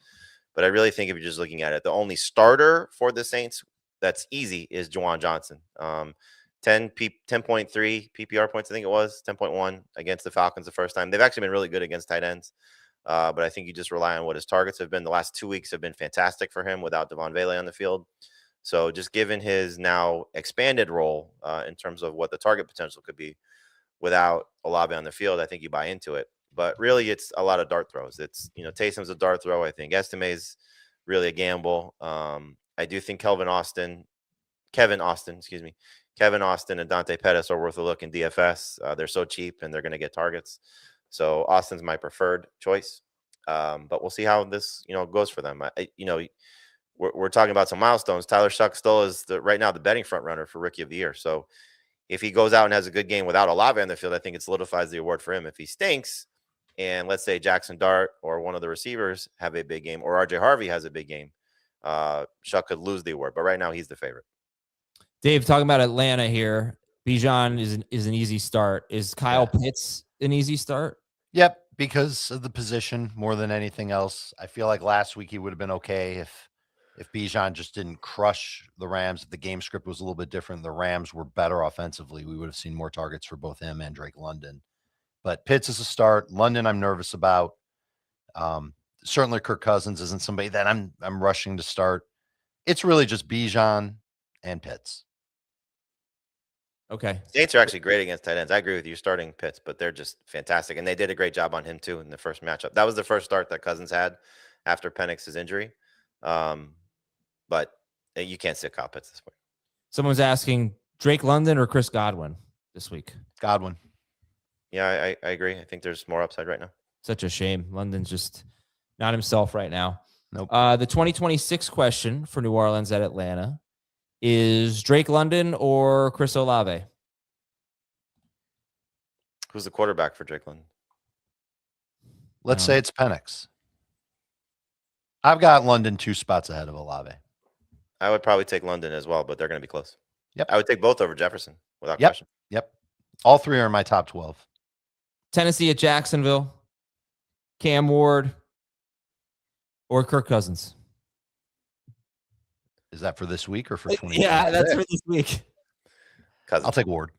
But I really think if you're just looking at it, the only starter for the Saints that's easy is Juwan Johnson. 10.3 PPR points, I think it was, 10.1 against the Falcons the first time. They've actually been really good against tight ends. But I think you just rely on what his targets have been. The last 2 weeks have been fantastic for him without Devon Vele on the field. So just given his now expanded role in terms of what the target potential could be without Olave on the field, I think you buy into it. But really, it's a lot of dart throws. It's, Taysom's a dart throw. I think Estime's really a gamble. I do think Kevin Austin, and Dante Pettis are worth a look in DFS. They're so cheap and they're going to get targets. So Austin's my preferred choice. But we'll see how this, goes for them. We're talking about some milestones. Tyler Shuck still is right now the betting front runner for Rookie of the Year. So if he goes out and has a good game without Olave on the field, I think it solidifies the award for him. If he stinks, and let's say Jackson Dart or one of the receivers have a big game, or RJ Harvey has a big game, Shuck could lose the award. But right now, he's the favorite. Dave, talking about Atlanta here, Bijan is an easy start. Is Kyle Pitts an easy start? Yep, because of the position more than anything else. I feel like last week he would have been okay if Bijan just didn't crush the Rams. If the game script was a little bit different, the Rams were better offensively, we would have seen more targets for both him and Drake London. But Pitts is a start. London, I'm nervous about. Certainly Kirk Cousins isn't somebody that I'm rushing to start. It's really just Bijan and Pitts. Okay. Saints are actually great against tight ends. I agree with you starting Pitts, but they're just fantastic. And they did a great job on him too in the first matchup. That was the first start that Cousins had after Penix's injury. But you can't sit Kyle Pitts this point. Someone's asking Drake London or Chris Godwin this week. Godwin. Yeah, I agree. I think there's more upside right now. Such a shame. London's just not himself right now. Nope. The 2026 question for New Orleans at Atlanta is Drake London or Chris Olave? Who's the quarterback for Drake London? Let's say it's Penix. I've got London 2 spots ahead of Olave. I would probably take London as well, but they're going to be close. Yep. I would take both over Jefferson without question. Yep. All 3 are in my top 12. Tennessee at Jacksonville, Cam Ward, or Kirk Cousins? Is that for this week or for 20? Yeah, that's for this week. Cousins. I'll take Ward.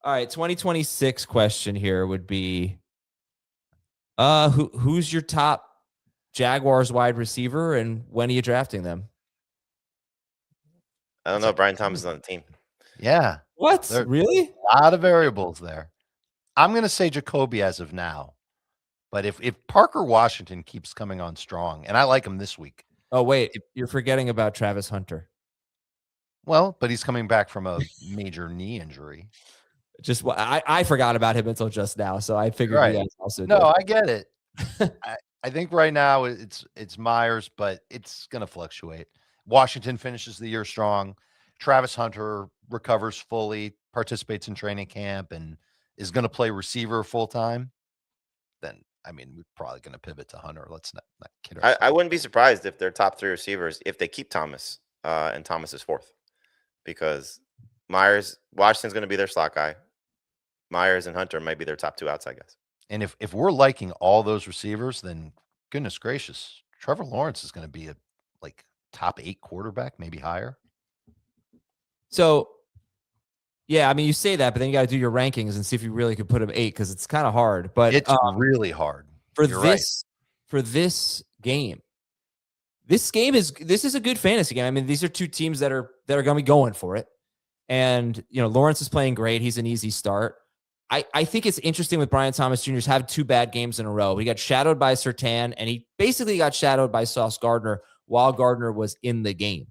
All right, 2026 question here would be, who's your top Jaguars wide receiver, and when are you drafting them? I don't know. Brian Thomas is on the team. Yeah. What? Really? A lot of variables there. I'm going to say Jacoby as of now. But if Parker Washington keeps coming on strong, and I like him this week. Oh, wait. You're forgetting about Travis Hunter. Well, but he's coming back from a major knee injury. I forgot about him until just now, so I figured you guys also did. No, I get it. I think right now it's Myers, but it's going to fluctuate. Washington finishes the year strong. Travis Hunter recovers fully, participates in training camp, and is going to play receiver full time. Then, we're probably going to pivot to Hunter. Let's not kid ourselves. I wouldn't be surprised if their top 3 receivers, if they keep Thomas, and Thomas is 4th, because Washington's going to be their slot guy. Myers and Hunter might be their top 2 outside guys. And if we're liking all those receivers, then goodness gracious, Trevor Lawrence is going to be a top 8 quarterback, maybe higher. So, yeah, you say that, but then you got to do your rankings and see if you really could put him 8, because it's kind of hard. But it's really hard for this game. This is a good fantasy game. These are 2 teams that are going to be going for it. And, Lawrence is playing great. He's an easy start. I think it's interesting with Brian Thomas Jr.'s had 2 bad games in a row. He got shadowed by Surtain, and he basically got shadowed by Sauce Gardner while Gardner was in the game.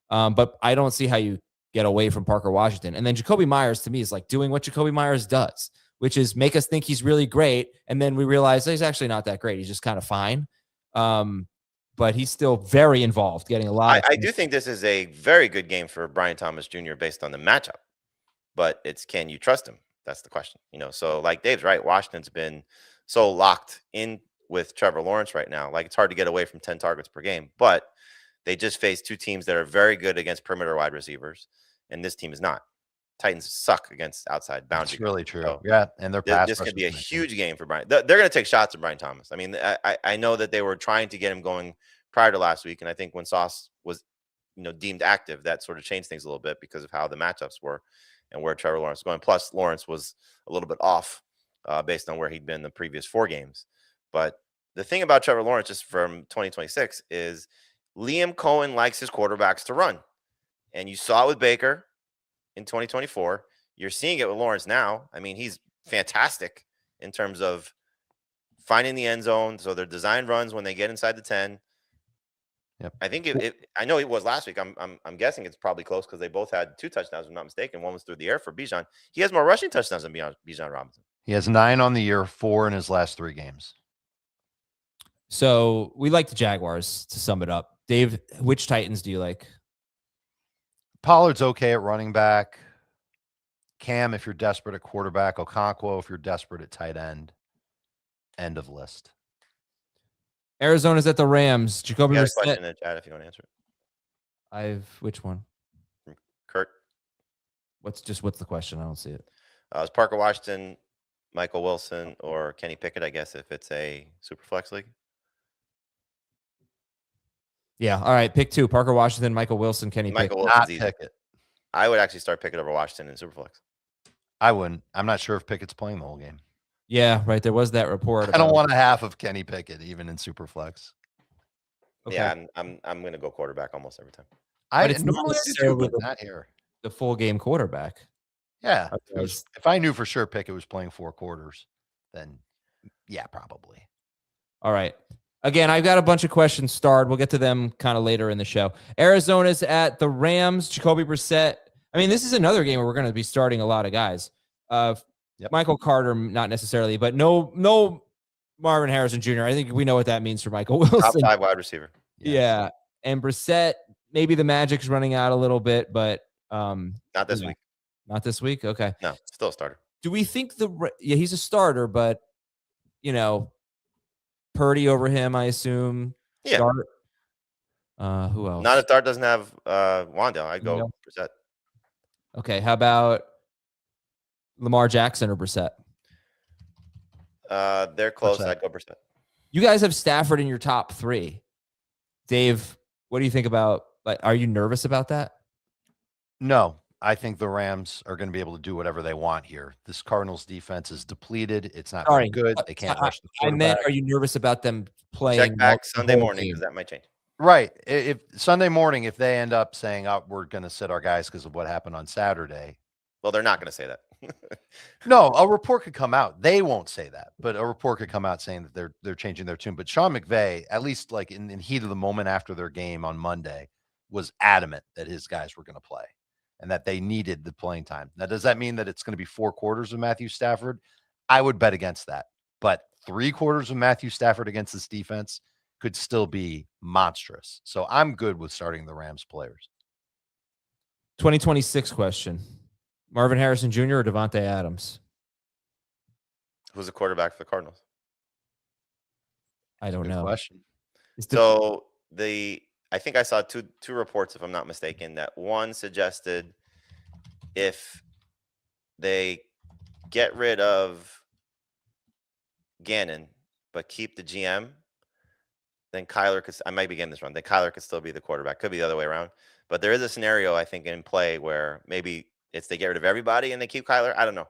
But I don't see how you get away from Parker Washington. And then Jacoby Myers, to me, is doing what Jacoby Myers does, which is make us think he's really great. And then we realize he's actually not that great. He's just kind of fine. But he's still very involved, getting a lot. I do think this is a very good game for Brian Thomas Jr. based on the matchup. But can you trust him? That's the question. So like Dave's right. Washington's been so locked in with Trevor Lawrence right now. It's hard to get away from 10 targets per game. But they just faced 2 teams that are very good against perimeter wide receivers, and this team is not. Titans suck against outside boundary. That's really true. So yeah, and their pass. This could be a huge game for Brian. They're going to take shots at Brian Thomas. I know that they were trying to get him going prior to last week, and I think when Sauce was, deemed active, that sort of changed things a little bit because of how the matchups were and where Trevor Lawrence was going. Plus, Lawrence was a little bit off based on where he'd been the previous 4 games. But the thing about Trevor Lawrence, just from 2026, is Liam Cohen likes his quarterbacks to run. And you saw it with Baker in 2024. You're seeing it with Lawrence now. I mean, he's fantastic in terms of finding the end zone. So they're designed runs when they get inside the 10. Yep. I think I know it was last week. I'm guessing it's probably close because they both had 2 touchdowns, if I'm not mistaken. One was through the air for Bijan. He has more rushing touchdowns than Bijan Robinson. He has 9 on the year, 4 in his last 3 games. So we like the Jaguars, to sum it up. Dave, which Titans do you like? Pollard's okay at running back. Cam, if you're desperate at quarterback. Okonkwo, if you're desperate at tight end. End of list. Arizona's at the Rams. Jacoby You got a Brissett. question in the chat if you want to answer it. Which one? Kurt. What's the question? I don't see it. Is Parker Washington, Michael Wilson, or Kenny Pickett, I guess, if it's a super flex league? Yeah. All right. Pick 2. Parker Washington, Michael Wilson, Kenny Michael Pickett. Wilson's Not easy. Pickett. I would actually start Pickett over Washington in Superflex. I wouldn't. I'm not sure if Pickett's playing the whole game. Yeah, right. There was that report. I don't want a half of Kenny Pickett, even in Superflex. Okay. Yeah, I'm going to go quarterback almost every time. But it's not normally I do too, necessarily but not here. the full game quarterback. Yeah. Okay. If I knew for sure Pickett was playing 4 quarters, then yeah, probably. All right. Again, I've got a bunch of questions starred. We'll get to them kind of later in the show. Arizona's at the Rams. Jacoby Brissett. I mean, this is another game where we're going to be starting a lot of guys. Yep. Michael Carter, not necessarily, but no Marvin Harrison Jr. I think we know what that means for Michael Wilson. Top 5 wide receiver. Yeah. And Brissett, maybe the magic's running out a little bit, but Not this week. Not this week? Okay. No, still a starter. Do we think he's a starter, but, Purdy over him, I assume. Yeah. Start. Who else? Not if Dart doesn't have Wandale. I'd go Brissett. Okay. How about Lamar Jackson or Brissett? They're close. Brissett. I'd go Brissett. You guys have Stafford in your top 3. Dave, what do you think about, are you nervous about that? No, I think the Rams are going to be able to do whatever they want here. This Cardinals defense is depleted. It's not very good. They can't rush the I quarterback. meant, are you nervous about them playing? Check back the Sunday whole morning game? because that might change. Right. If Sunday morning, if they end up saying, "Oh, we're going to sit our guys because of what happened on Saturday," Well, they're not going to say that. no, a report could come out. They won't say that, but a report could come out saying that they're changing their tune. But Sean McVay, at least like in heat of the moment after their game on Monday, was adamant that his guys were going to play and that they needed the playing time. Now, does that mean that it's going to be 4 quarters of Matthew Stafford? I would bet against that. But 3 quarters of Matthew Stafford against this defense could still be monstrous. So I'm good with starting the Rams players. 2026 question. Marvin Harrison Jr. or Devontae Adams? Who's the quarterback for the Cardinals? I don't Good know. question. So I think I saw two reports, if I'm not mistaken, that one suggested if they get rid of Gannon but keep the GM, then Kyler could. I might be getting this wrong. Then Kyler could still be the quarterback. Could be the other way around. But there is a scenario I think in play where maybe it's they get rid of everybody and they keep Kyler. I don't know,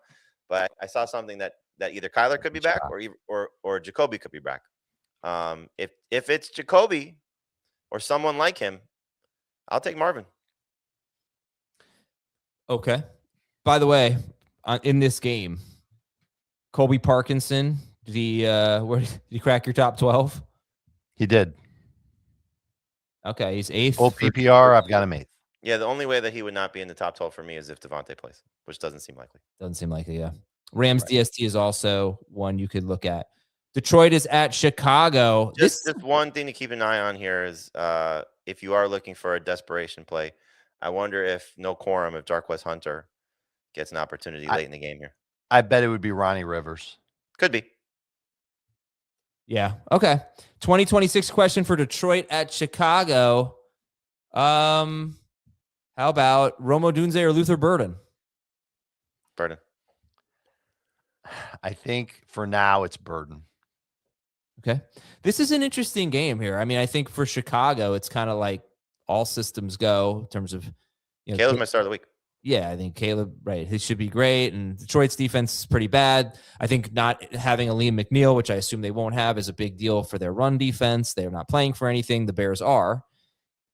but I saw something that either Kyler could be back or Jacoby could be back. If it's Jacoby or someone like him, I'll take Marvin. Okay. By the way, in this game, Colby Parkinson, did he crack your top 12? He did. Okay, he's 8th. Full PPR, I've got him 8th. Yeah, the only way that he would not be in the top 12 for me is if Devontae plays, which doesn't seem likely. Doesn't seem like it, yeah. Rams DST is also one you could look at. Detroit is at Chicago. Just one thing to keep an eye on here is if you are looking for a desperation play, I wonder if Jarquez Hunter gets an opportunity late in the game here. I bet it would be Ronnie Rivers. Could be. Yeah. Okay. 2026 question for Detroit at Chicago. How about Romo Dunze or Luther Burden? Burden. I think for now it's Burden. Okay. This is an interesting game here. I mean, I think for Chicago, it's kind of like all systems go in terms of, Caleb's my start of the week. Yeah, I think Caleb, right. He should be great. And Detroit's defense is pretty bad. I think not having a Liam McNeil, which I assume they won't have, is a big deal for their run defense. They're not playing for anything. The Bears are.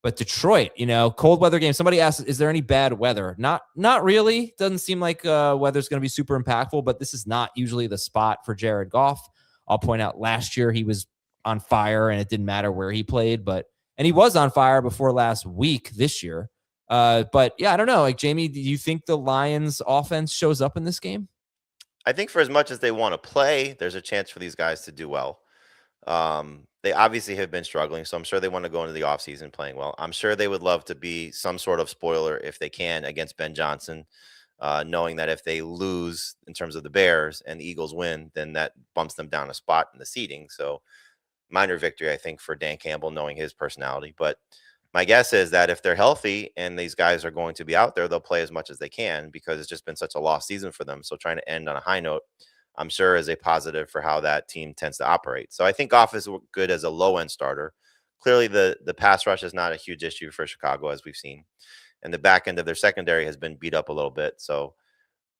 But Detroit, cold weather game. Somebody asked, is there any bad weather? Not really. Doesn't seem like weather's going to be super impactful, but this is not usually the spot for Jared Goff. I'll point out last year he was on fire and it didn't matter where he played, and he was on fire before last week this year. But yeah, I don't know. Like, Jamie, do you think the Lions offense shows up in this game? I think for as much as they want to play, there's a chance for these guys to do well. They obviously have been struggling, so I'm sure they want to go into the offseason playing well. I'm sure they would love to be some sort of spoiler if they can against Ben Johnson, knowing that if they lose in terms of the Bears and the Eagles win, then that bumps them down a spot in the seeding. So minor victory, I think, for Dan Campbell, knowing his personality. But my guess is that if they're healthy and these guys are going to be out there, they'll play as much as they can because it's just been such a lost season for them. So trying to end on a high note, I'm sure is a positive for how that team tends to operate. So I think Goff is good as a low-end starter. Clearly, the pass rush is not a huge issue for Chicago, as we've seen. And the back end of their secondary has been beat up a little bit. So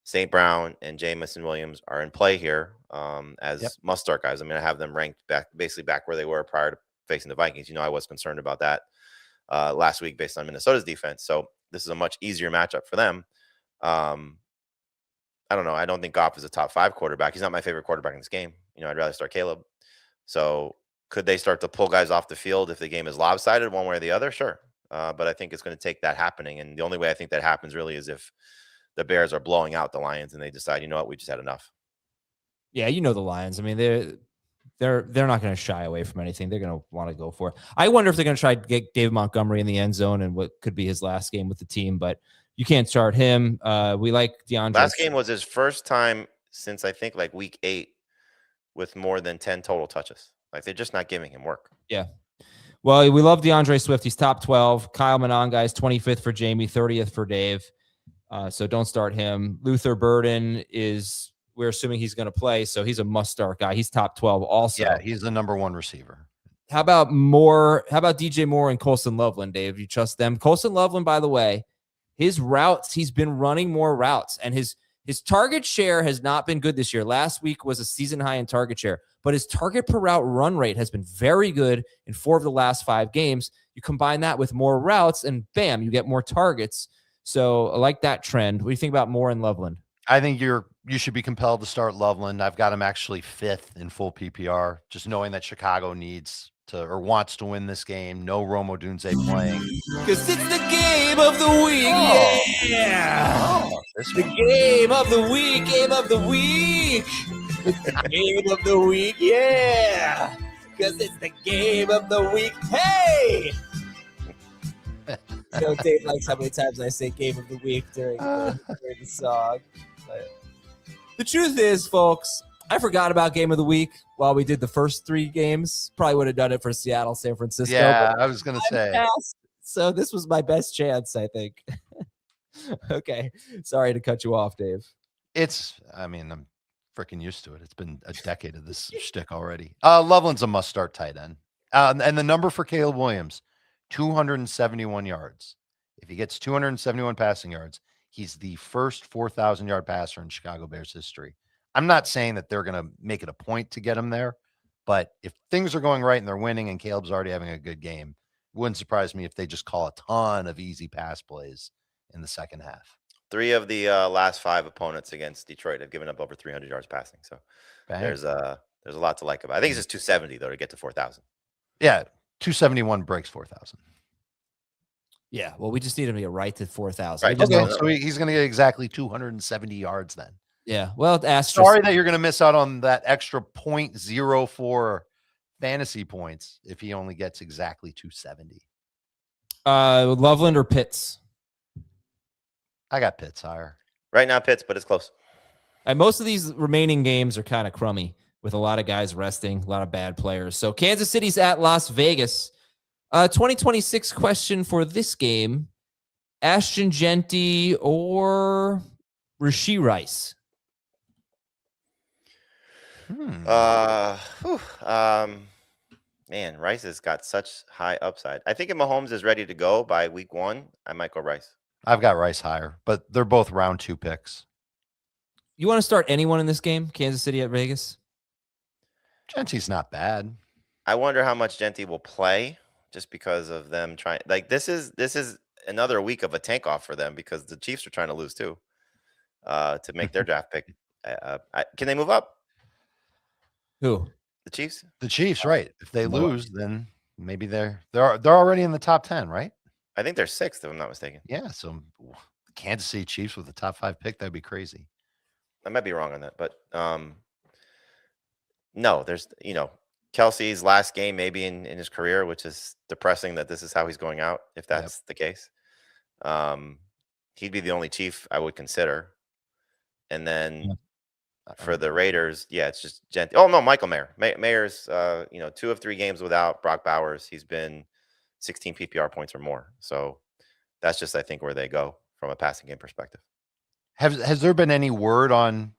St. Brown and Jamison Williams are in play here as must-start guys. I mean, I have them ranked basically back where they were prior to facing the Vikings. I was concerned about that last week based on Minnesota's defense. So this is a much easier matchup for them. I don't know. I don't think Goff is a top 5 quarterback. He's not my favorite quarterback in this game. I'd rather start Caleb. So could they start to pull guys off the field if the game is lopsided one way or the other? Sure. But I think it's going to take that happening. And the only way I think that happens really is if the Bears are blowing out the Lions and they decide, you know what, we just had enough. Yeah, the Lions. I mean, they're not going to shy away from anything. They're going to want to go for it. I wonder if they're going to try to get David Montgomery in the end zone and what could be his last game with the team, but you can't start him. We like DeAndre. Last game was his first time since I think like week 8 with more than 10 total touches. Like, they're just not giving him work. Yeah. Well, we love DeAndre Swift. He's top 12. Kyle Mononga is 25th for Jamie, 30th for Dave. So don't start him. Luther Burden we're assuming he's going to play, so he's a must-start guy. He's top 12 also. Yeah, he's the number 1 receiver. How about DJ Moore and Colson Loveland, Dave? You trust them? Colson Loveland, by the way, his routes, he's been running more routes, and his target share has not been good this year. Last week was a season high in target share, but his target per route run rate has been very good in 4 of the last 5 games. You combine that with more routes, and bam, you get more targets. So I like that trend. What do you think about Moore and Loveland? I think you should be compelled to start Loveland. I've got him actually 5th in full PPR, just knowing that Chicago needs to or wants to win this game. No Romo Dunze playing. Because it's the game of the week. Yeah. The game of the week. Game of the week. Game of the week. Yeah. Because it's the game of the week. Hey. Dave likes how many times I say game of the week during the song. But the truth is, folks, I forgot about game of the week while we did the first 3 games. Probably would have done it for Seattle, San Francisco. Yeah, I was going to say. Passed, so this was my best chance, I think. Okay. Sorry to cut you off, Dave. I'm freaking used to it. It's been a decade of this shtick already. Loveland's a must-start tight end. And the number for Caleb Williams, 271 yards. If he gets 271 passing yards, he's the first 4,000-yard passer in Chicago Bears history. I'm not saying that they're going to make it a point to get him there, but if things are going right and they're winning and Caleb's already having a good game, it wouldn't surprise me if they just call a ton of easy pass plays in the second half. 3 of the last 5 opponents against Detroit have given up over 300 yards passing. So there's a lot to like about it. I think it's just 270, though, to get to 4,000. Yeah, 271 breaks 4,000. Yeah, well, we just need him to get right to 4,000. Right. Okay, so he's going to get exactly 270 yards then. Yeah, well, sorry that you're going to miss out on that extra 0.04 fantasy points if he only gets exactly 270. Loveland or Pitts? I got Pitts higher. Right now, Pitts, but it's close. And most of these remaining games are kind of crummy with a lot of guys resting, a lot of bad players. So Kansas City's at Las Vegas. 2026 question for this game: Ashton Genty or Rashee Rice? Man, Rice has got such high upside. I think if Mahomes is ready to go by week 1, I might go Rice. I've got Rice higher, but they're both round 2 picks. You want to start anyone in this game? Kansas City at Vegas? Genty's not bad. I wonder how much Genty will play. just because of them trying. Like this is another week of a tank off for them because the Chiefs are trying to lose too, to make their draft pick. Can they move up? Who? The Chiefs? The Chiefs, right? If they lose, then maybe they're already in the top 10, right? I think they're 6th, if I'm not mistaken. Yeah. So Kansas City Chiefs with the top 5 pick, that'd be crazy. I might be wrong on that, but no, there's Kelsey's last game maybe in his career, which is depressing that this is how he's going out. If that's the case, he'd be the only Chief I would consider. And then for the Raiders, it's just Genty. Oh no, Michael Mayer. Mayer's 2 of 3 games without Brock Bowers. He's been 16 PPR points or more. So that's just I think where they go from a passing game perspective. Has there been any word on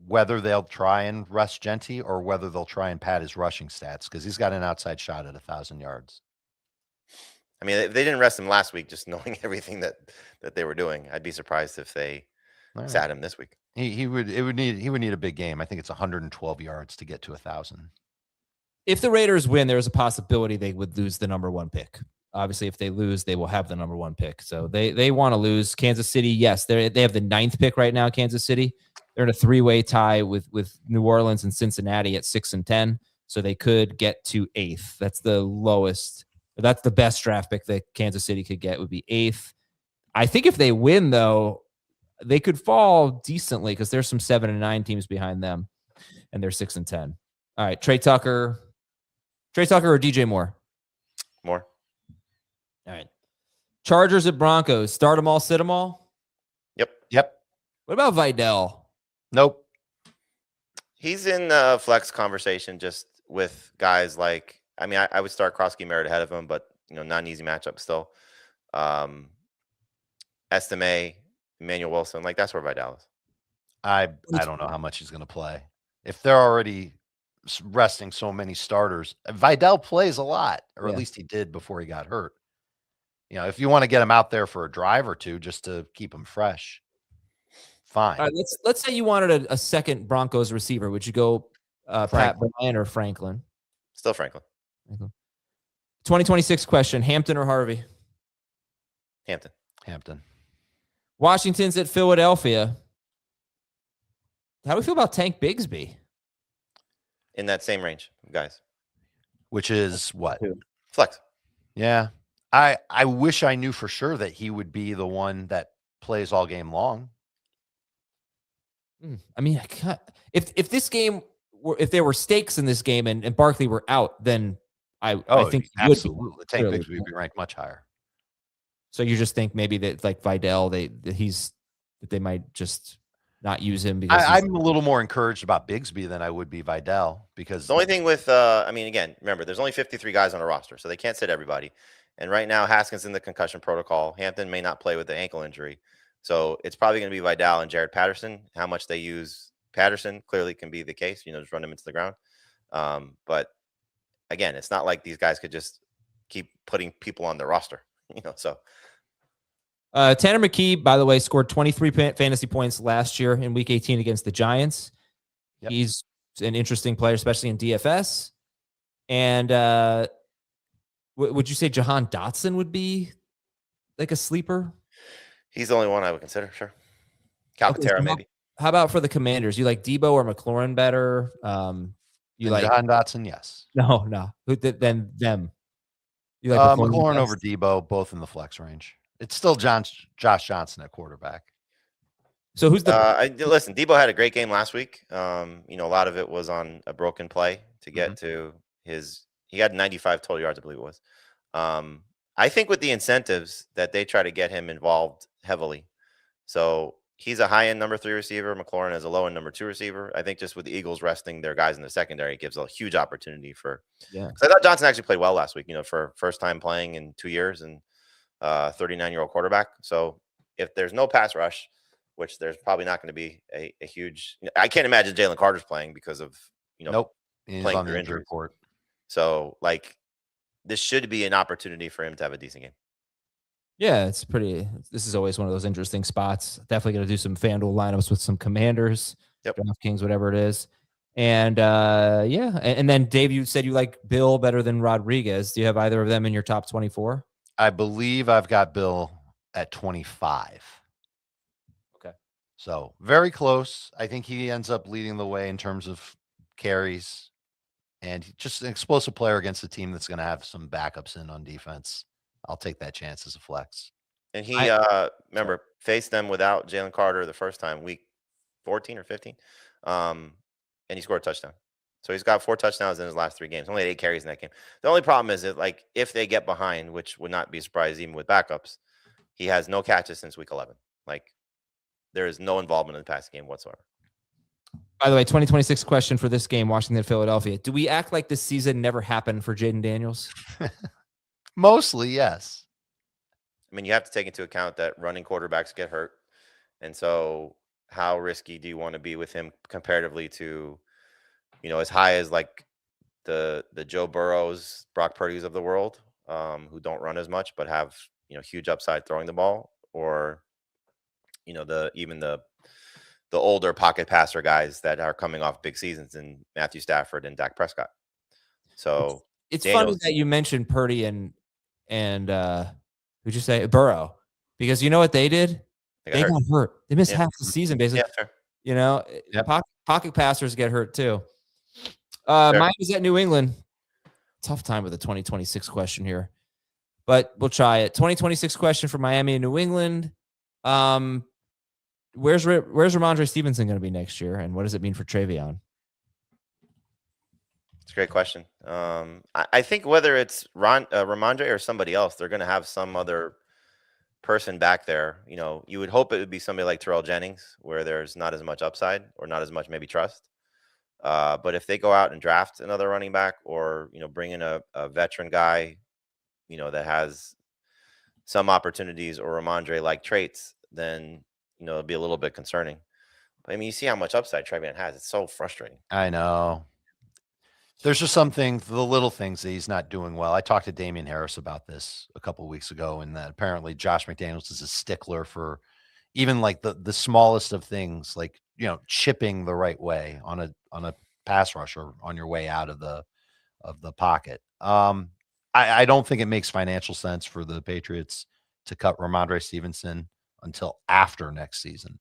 whether they'll try and rest Genty or whether they'll try and pad his rushing stats? Because he's got an outside shot at 1,000 yards. I mean, they didn't rest him last week, just knowing everything that they were doing. I'd be surprised if they sat him this week. He would need a big game. I think it's 112 yards to get to 1,000. If the Raiders win, there's a possibility they would lose the number 1 pick. Obviously, if they lose, they will have the number 1 pick. So they want to lose. Kansas City, yes, they have the 9th pick right now. Kansas City, they're in a 3-way tie with New Orleans and Cincinnati at 6 and 10. So they could get to 8th. That's the lowest. That's the best draft pick that Kansas City could get would be 8th. I think if they win, though, they could fall decently because there's some 7 and 9 teams behind them, and they're 6 and 10. All right, Trey Tucker or DJ Moore? Moore. All right. Chargers at Broncos. Start them all, sit them all? Yep. What about Vidal? Nope. He's in flex conversation just with guys like, I mean, I would start Krosky Merritt ahead of him, but, not an easy matchup still. Estime, Emmanuel Wilson, like that's where Vidal is. I don't know how much he's going to play. If they're already resting so many starters, Vidal plays a lot, or at least he did before he got hurt. If you want to get him out there for a drive or two just to keep him fresh, fine. All right, let's say you wanted a second Broncos receiver. Would you go Pat Bryant or Franklin? Still Franklin. 2026 question, Hampton or Harvey? Hampton. Washington's at Philadelphia. How do we feel about Tank Bigsby? In that same range, guys. Which is what? Flex. Yeah. I wish I knew for sure that he would be the one that plays all game long. I mean, if this game if there were stakes in this game and Barkley were out, then I think absolutely Tank Bigsby would be ranked much higher. So you just think maybe that like Vidal, that they might just not use him because I'm a little more encouraged about Bigsby than I would be Vidal because the only thing with I mean, again, remember there's only 53 guys on a roster, so they can't sit everybody. And right now, Haskins in the concussion protocol. Hampton may not play with the ankle injury. So it's probably going to be Vidal and Jared Patterson. How much they use Patterson clearly can be the case, just run him into the ground. But again, it's not like these guys could just keep putting people on the roster, so. Tanner McKee, by the way, scored 23 fantasy points last year in Week 18 against the Giants. Yep. He's an interesting player, especially in DFS. And would you say Jahan Dotson would be like a sleeper? He's the only one I would consider, sure. Calcaterra, maybe. How about for the Commanders? You like Debo or McLaurin better? You like Jahan Dotson? Yes. No. Then them. You like McLaurin over Debo, both in the flex range. It's still Josh Johnson at quarterback. So who's the listen, Debo had a great game last week. A lot of it was on a broken play to get to he had 95 total yards, I believe it was. I think with the incentives that they try to get him involved heavily. So he's a high-end number 3 receiver. McLaurin is a low-end number 2 receiver. I think just with the Eagles resting their guys in the secondary, it gives a huge opportunity for. Yeah. I thought Johnson actually played well last week. For first time playing in 2 years and 39-year-old quarterback. So if there's no pass rush, which there's probably not going to be a huge. I can't imagine Jalen Carter's playing because of nope, he's playing on the through injury injuries. report. So this should be an opportunity for him to have a decent game. Yeah, this is always one of those interesting spots. Definitely going to do some FanDuel lineups with some Commanders, DraftKings, whatever it is. And and then Dave, you said you like Bill better than Rodriguez. Do you have either of them in your top 24? I believe I've got Bill at 25. Okay. So very close. I think he ends up leading the way in terms of carries, and just an explosive player against a team that's going to have some backups in on defense. I'll take that chance as a flex. And he remember faced them without Jalen Carter the first time, week 14 or 15. And he scored a touchdown. So he's got 4 touchdowns in his last 3 games. Only 8 carries in that game. The only problem is that, like, if they get behind, which would not be a surprise even with backups, he has no catches since week 11. Like, there is no involvement in the passing game whatsoever. By the way, 2026 question for this game, Washington, Philadelphia. Do we act like this season never happened for Jaden Daniels? Mostly, yes. I mean, you have to take into account that running quarterbacks get hurt. And so how risky do you want to be with him comparatively to, as high as like the Joe Burrows, Brock Purdy's of the world, who don't run as much but have, huge upside throwing the ball, or, the older pocket passer guys that are coming off big seasons in Matthew Stafford and Dak Prescott. So it's funny that you mentioned Purdy and who'd you say, Burrow, because you know what they did? They got hurt. They missed half the season, basically. Yeah, sure. Pocket passers get hurt too. Mine was at New England. Tough time with the 2026 question here, but we'll try it. 2026 question for Miami and New England. Where's Ramondre Stevenson going to be next year, and what does it mean for Travion? It's a great question. I think whether it's Ramondre or somebody else, they're going to have some other person back there. You would hope it would be somebody like Terrell Jennings, where there's not as much upside or not as much maybe trust. But if they go out and draft another running back, or bring in a veteran guy, that has some opportunities or Ramondre like traits, then it'll be a little bit concerning. But I mean, you see how much upside Travion has. It's so frustrating. I know. There's just some things, the little things that he's not doing well. I talked to Damian Harris about this a couple of weeks ago, and that apparently Josh McDaniels is a stickler for even like the smallest of things, like, chipping the right way on a pass rush or on your way out of the pocket. I don't think it makes financial sense for the Patriots to cut Ramondre Stevenson until after next season.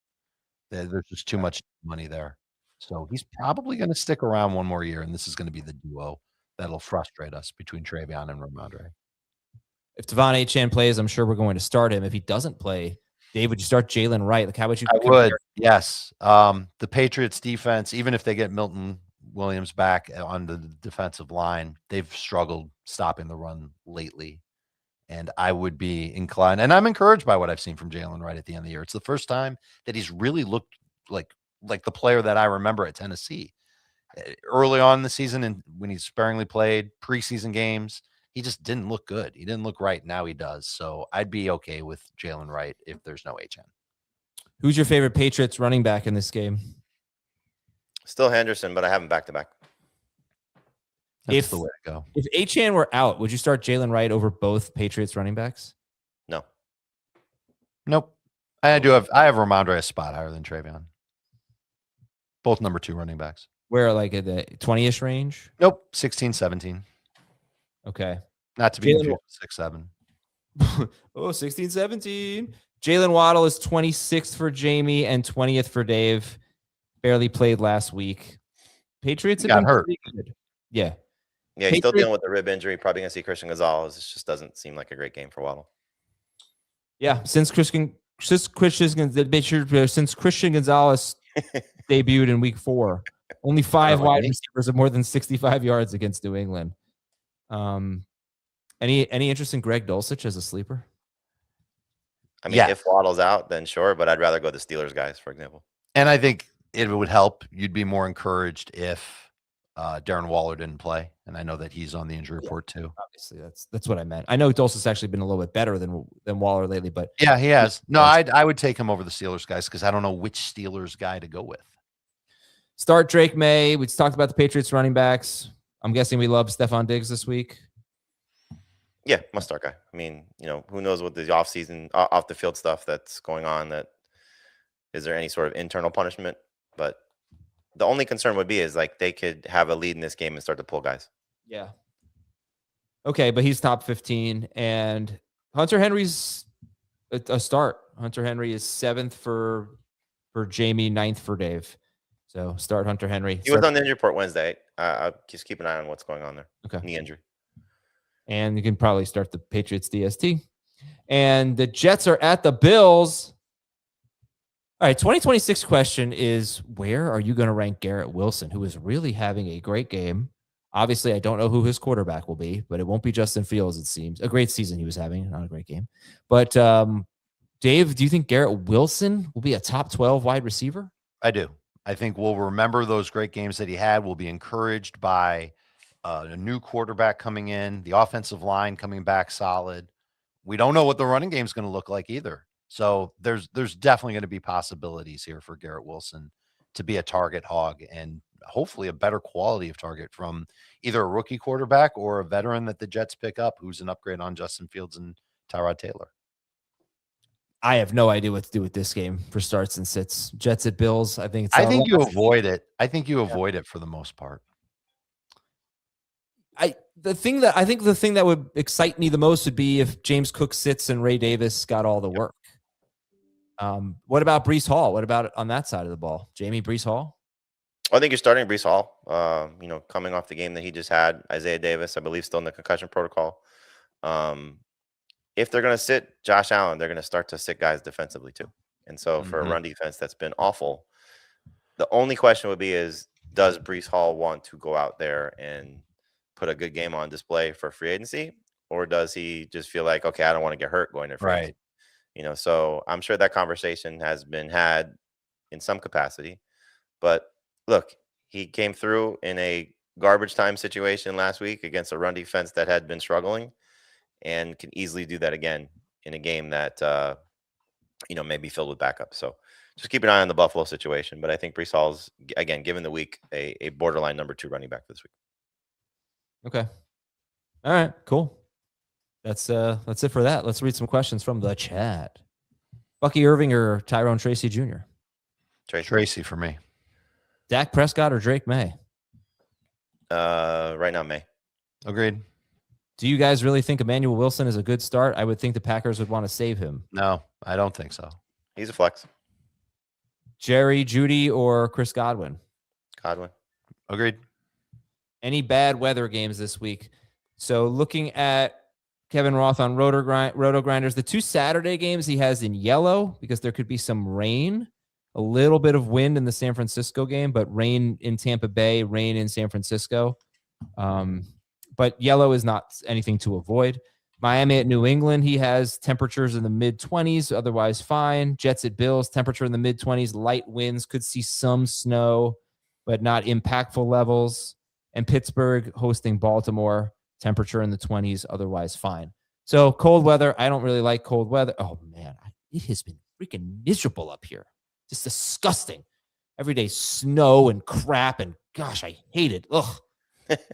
There's just too much money there. So he's probably going to stick around one more year, and this is going to be the duo that'll frustrate us between Travion and Ramondre. If Devon Achane plays, I'm sure we're going to start him. If he doesn't play, Dave, would you start Jalen Wright? Like, how would you? I would, yes. The Patriots defense, even if they get Milton Williams back on the defensive line, they've struggled stopping the run lately. And I would be inclined, and I'm encouraged by what I've seen from Jalen Wright at the end of the year. It's the first time that he's really looked like the player that I remember at Tennessee. Early on in the season, and when he sparingly played preseason games, he just didn't look good. He didn't look right. Now he does. So I'd be okay with Jalen Wright if there's no HN. Who's your favorite Patriots running back in this game? Still Henderson, but I have him back-to-back. That's the way to go. If Achane were out, would you start Jalen Wright over both Patriots running backs? No. Nope. I have Ramondre a spot higher than Travion. Both number 2 running backs. Where, like at the 20-ish range? Nope. 16, 17. Okay. Not to be confused with 6, 7. 16, 17. Jalen Waddle is 26th for Jamie and 20th for Dave. Barely played last week. Patriots have got hurt. Good. Yeah. Yeah, he's still dealing with the rib injury. Probably going to see Christian Gonzalez. It just doesn't seem like a great game for Waddle. Yeah, since Christian Gonzalez debuted in week 4, only 5 wide receivers of more than 65 yards against New England. Any interest in Greg Dulcich as a sleeper? I mean, if Waddle's out, then sure, but I'd rather go the Steelers guys, for example. And I think it would help. You'd be more encouraged if Darren Waller didn't play, and I know that he's on the injury report too. Obviously, that's what I meant. I know Dulcich actually been a little bit better than Waller lately, but yeah, he has. No, I would take him over the Steelers guys because I don't know which Steelers guy to go with. Start Drake May. We talked about the Patriots running backs. I'm guessing we love Stephon Diggs this week. Yeah, must start guy. I mean, who knows what the offseason, off the field stuff that's going on. That is there any sort of internal punishment? But The only concern would be is like they could have a lead in this game and start to pull guys. Yeah. Okay, but he's top 15, and Hunter Henry's a start. Hunter Henry is 7th for Jamie, 9th for Dave. So start Hunter Henry. He was on the injury report Wednesday. I'll just keep an eye on what's going on there. Okay. Knee injury. And you can probably start the Patriots DST. And the Jets are at the Bills. All right, 2026 question is, where are you going to rank Garrett Wilson, who is really having a great game? Obviously, I don't know who his quarterback will be, but it won't be Justin Fields, it seems. A great season he was having, not a great game. But Dave, do you think Garrett Wilson will be a top 12 wide receiver? I do. I think we'll remember those great games that he had. We'll be encouraged by a new quarterback coming in, the offensive line coming back solid. We don't know what the running game is going to look like either. So there's definitely going to be possibilities here for Garrett Wilson to be a target hog and hopefully a better quality of target from either a rookie quarterback or a veteran that the Jets pick up who's an upgrade on Justin Fields and Tyrod Taylor. I have no idea what to do with this game for starts and sits. Jets at Bills. I think you avoid it. I think you avoid it for the most part. The thing that would excite me the most would be if James Cook sits and Ray Davis got all the work. What about Breece Hall? What about on that side of the ball? Jamie, Breece Hall? I think you're starting Breece Hall. Coming off the game that he just had, Isaiah Davis, I believe, still in the concussion protocol. If they're going to sit Josh Allen, they're going to start to sit guys defensively too. And so for a run defense that's been awful, the only question would be is, does Breece Hall want to go out there and put a good game on display for free agency? Or does he just feel like, okay, I don't want to get hurt going to free agency? So I'm sure that conversation has been had in some capacity. But look, he came through in a garbage time situation last week against a run defense that had been struggling, and can easily do that again in a game that, may be filled with backups. So just keep an eye on the Buffalo situation. But I think Breece Hall's, again, given the week, a borderline number 2 running back this week. Okay. All right, cool. That's it for that. Let's read some questions from the chat. Bucky Irving or Tyrone Tracy Jr.? Tracy for me. Dak Prescott or Drake May? Right now, May. Agreed. Do you guys really think Emmanuel Wilson is a good start? I would think the Packers would want to save him. No, I don't think so. He's a flex. Jerry Jeudy or Chris Godwin? Godwin. Agreed. Any bad weather games this week? So looking at Kevin Roth on Roto Grinders, the 2 Saturday games he has in yellow because there could be some rain, a little bit of wind in the San Francisco game, but rain in Tampa Bay, rain in San Francisco. But yellow is not anything to avoid. Miami at New England, he has temperatures in the mid-20s, otherwise fine. Jets at Bills, temperature in the mid-20s, light winds, could see some snow, but not impactful levels. And Pittsburgh hosting Baltimore, temperature in the 20s, otherwise fine. So cold weather, I don't really like cold weather. Oh, man, it has been freaking miserable up here. Just disgusting. Every day snow and crap, and gosh, I hate it. Ugh.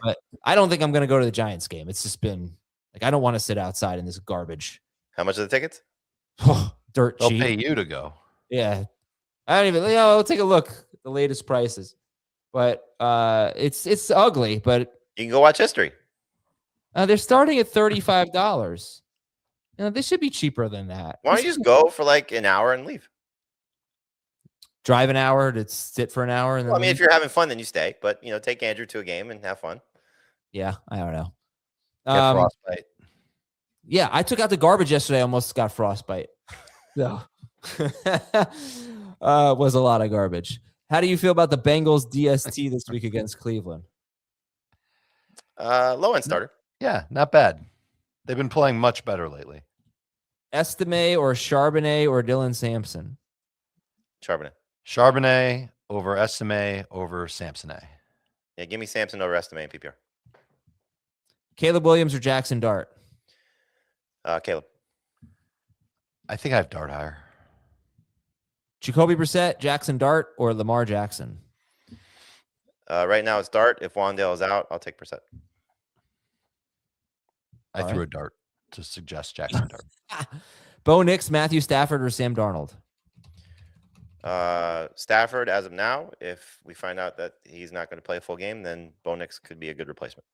But I don't think I'm going to go to the Giants game. It's just been like, I don't want to sit outside in this garbage. How much are the tickets? Dirt They'll cheap. pay you to go. Yeah. I don't even, I'll take a look at the latest prices. But it's ugly, but You can go watch history. they're starting at $35. They should be cheaper than that. Why don't you just go for like an hour and leave? Drive an hour to sit for an hour, and then Well, if you're having fun, then you stay. But take Andrew to a game and have fun. yeah, I don't know. Get frostbite. Yeah, I took out the garbage yesterday. I almost got frostbite. So was a lot of garbage. How do you feel about the Bengals DST this week against Cleveland? Low end starter. Yeah, not bad. They've been playing much better lately. Estime or Charbonnet or Dylan Sampson? Charbonnet. Charbonnet over Estime over Samsonet. Yeah, give me Samson over Estime in PPR. Caleb Williams or Jackson Dart? Caleb. I think I have Dart higher. Jacoby Brissett, Jackson Dart, or Lamar Jackson? Right now it's Dart. If Wandale is out, I'll take Brissett. I threw a dart to suggest Jackson Dart. Bo Nix, Matthew Stafford, or Sam Darnold? Stafford, as of now, if we find out that he's not going to play a full game, then Bo Nix could be a good replacement.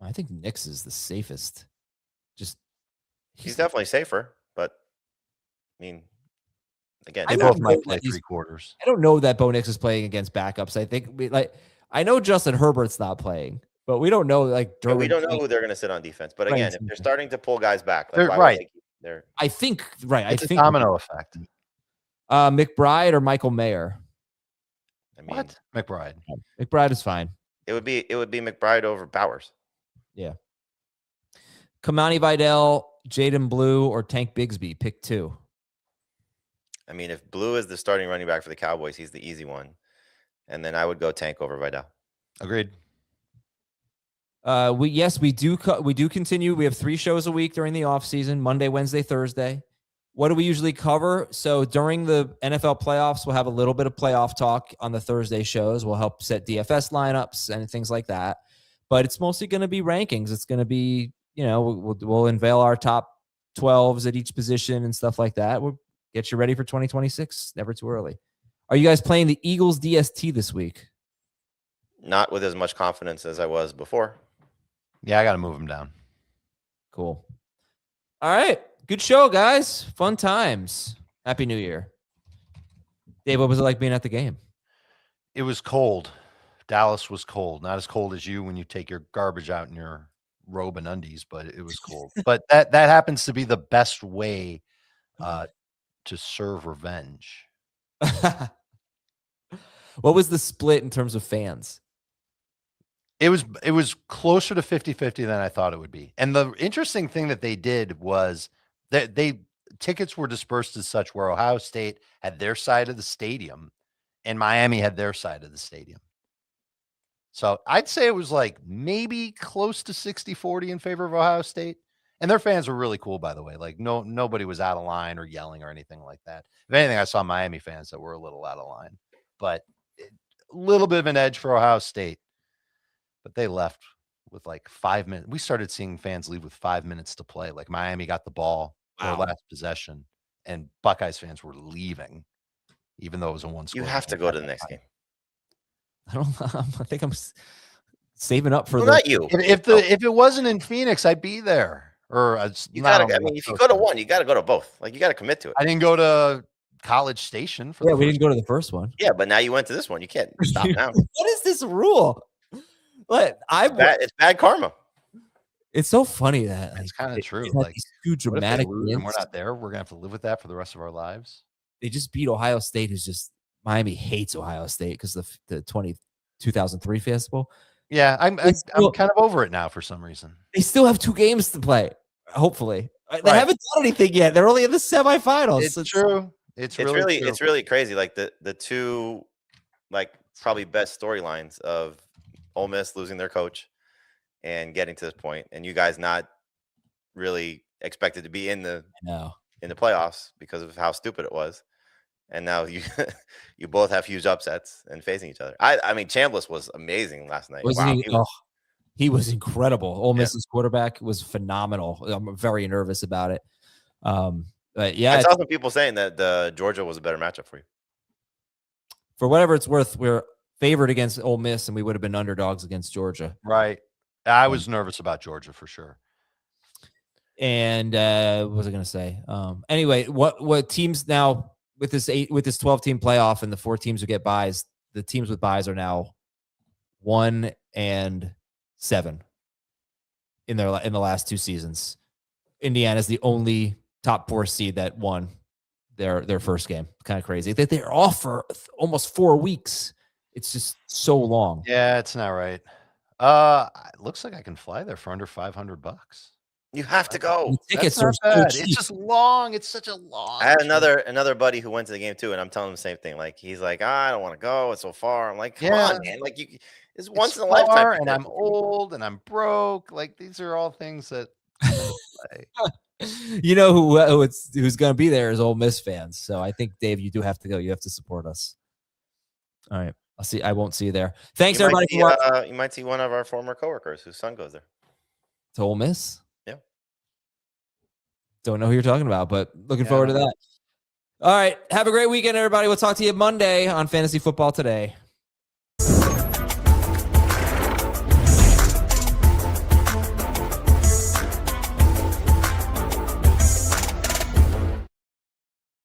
I think Nix is the safest. Just He's definitely safer, but I mean, again, They I don't both might know play that he's- 3 quarters. I don't know that Bo Nix is playing against backups. I think I know Justin Herbert's not playing, but we don't know like we Derwin don't know James. who they're going to sit on defense. But Right. again, if they're starting to pull guys back, like They're why right. would they keep their I think right. It's I a think domino effect. McBride or Michael Mayer. I mean, What? McBride. McBride is fine. it would be McBride over Bowers. Kimani Vidal, Jaden Blue, or Tank Bigsby. Pick 2. I mean, if Blue is the starting running back for the Cowboys, he's the easy one. And then I would go Tank over Vidal. Agreed. We do continue. We have 3 shows a week during the off season: Monday, Wednesday, Thursday. What do we usually cover? So during the NFL playoffs, we'll have a little bit of playoff talk on the Thursday shows. We'll help set DFS lineups and things like that. But it's mostly going to be rankings. It's going to be, we'll unveil our top 12s at each position and stuff like that. We'll get you ready for 2026. Never too early. Are you guys playing the Eagles DST this week? Not with as much confidence as I was before. Yeah, I got to move him down. Cool. All right. Good show, guys. Fun times. Happy New Year. Dave, what was it like being at the game? It was cold. Dallas was cold. Not as cold as you when you take your garbage out in your robe and undies, but it was cold. But that happens to be the best way to serve revenge. What was the split in terms of fans? It was closer to 50-50 than I thought it would be. And the interesting thing that they did was that tickets were dispersed as such where Ohio State had their side of the stadium and Miami had their side of the stadium. So I'd say it was like maybe close to 60-40 in favor of Ohio State. And their fans were really cool, by the way. Like nobody was out of line or yelling or anything like that. If anything, I saw Miami fans that were a little out of line, but a little bit of an edge for Ohio State. But they left with like 5 minutes. We started seeing fans leave with 5 minutes to play. Like Miami got the ball for last possession, and Buckeyes fans were leaving, even though it was a 1-score. You have to go to the next game. I think I'm saving up for not you. If it wasn't in Phoenix, I'd be there. Or you gotta. I mean, if you go to one, you got to go to both. Like you got to commit to it. I didn't go to College Station for. Yeah, we didn't go to the first one. Yeah, but now you went to this one. You can't stop now. What is this rule? But it's bad karma. It's so funny that it's kind of true. Like two dramatic wins. wins. We're not there. We're gonna have to live with that for the rest of our lives. They just beat Ohio State, who's just Miami hates Ohio State because the 2003 festival. Yeah, I'm kind of over it now for some reason. They still have 2 games to play. Hopefully, they haven't done anything yet. They're only in the semifinals. It's true. It's really crazy. Like the 2, like probably best storylines of Ole Miss losing their coach and getting to this point, and you guys not really expected to be in the playoffs because of how stupid it was, and now you you both have huge upsets and facing each other. I mean, Chambliss was amazing last night. He was incredible. Ole Miss's quarterback was phenomenal. I'm very nervous about it. But yeah, I saw some people saying that Georgia was a better matchup for you. For whatever it's worth, we're favored against Ole Miss, and we would have been underdogs against Georgia. Right. I was nervous about Georgia for sure. And what was I going to say? Anyway, what teams now with this 12 team playoff and the 4 teams who get buys? The teams with buys are now 1-7 in the last 2 seasons. Indiana is the only top 4 seed that won their first game. Kind of crazy that they're off for almost 4 weeks. It's just so long. Yeah, it's not right. It looks like I can fly there for under $500. You have to go. The tickets are so bad. cheap. It's just long. It's such a long. I had another buddy who went to the game too, and I'm telling him the same thing. Like he's like, I don't want to go. It's so far. I'm like, come on, man. Like it's once in a lifetime. And I'm old and I'm broke. Like these are all things that. You know who's going to be there is Ole Miss fans. So I think, Dave, you do have to go. You have to support us. All right. I won't see you there. Thanks, everybody. You might see one of our former coworkers whose son goes there. To Ole Miss? Yeah. Don't know who you're talking about, but looking forward to that. All right. Have a great weekend, everybody. We'll talk to you Monday on Fantasy Football Today.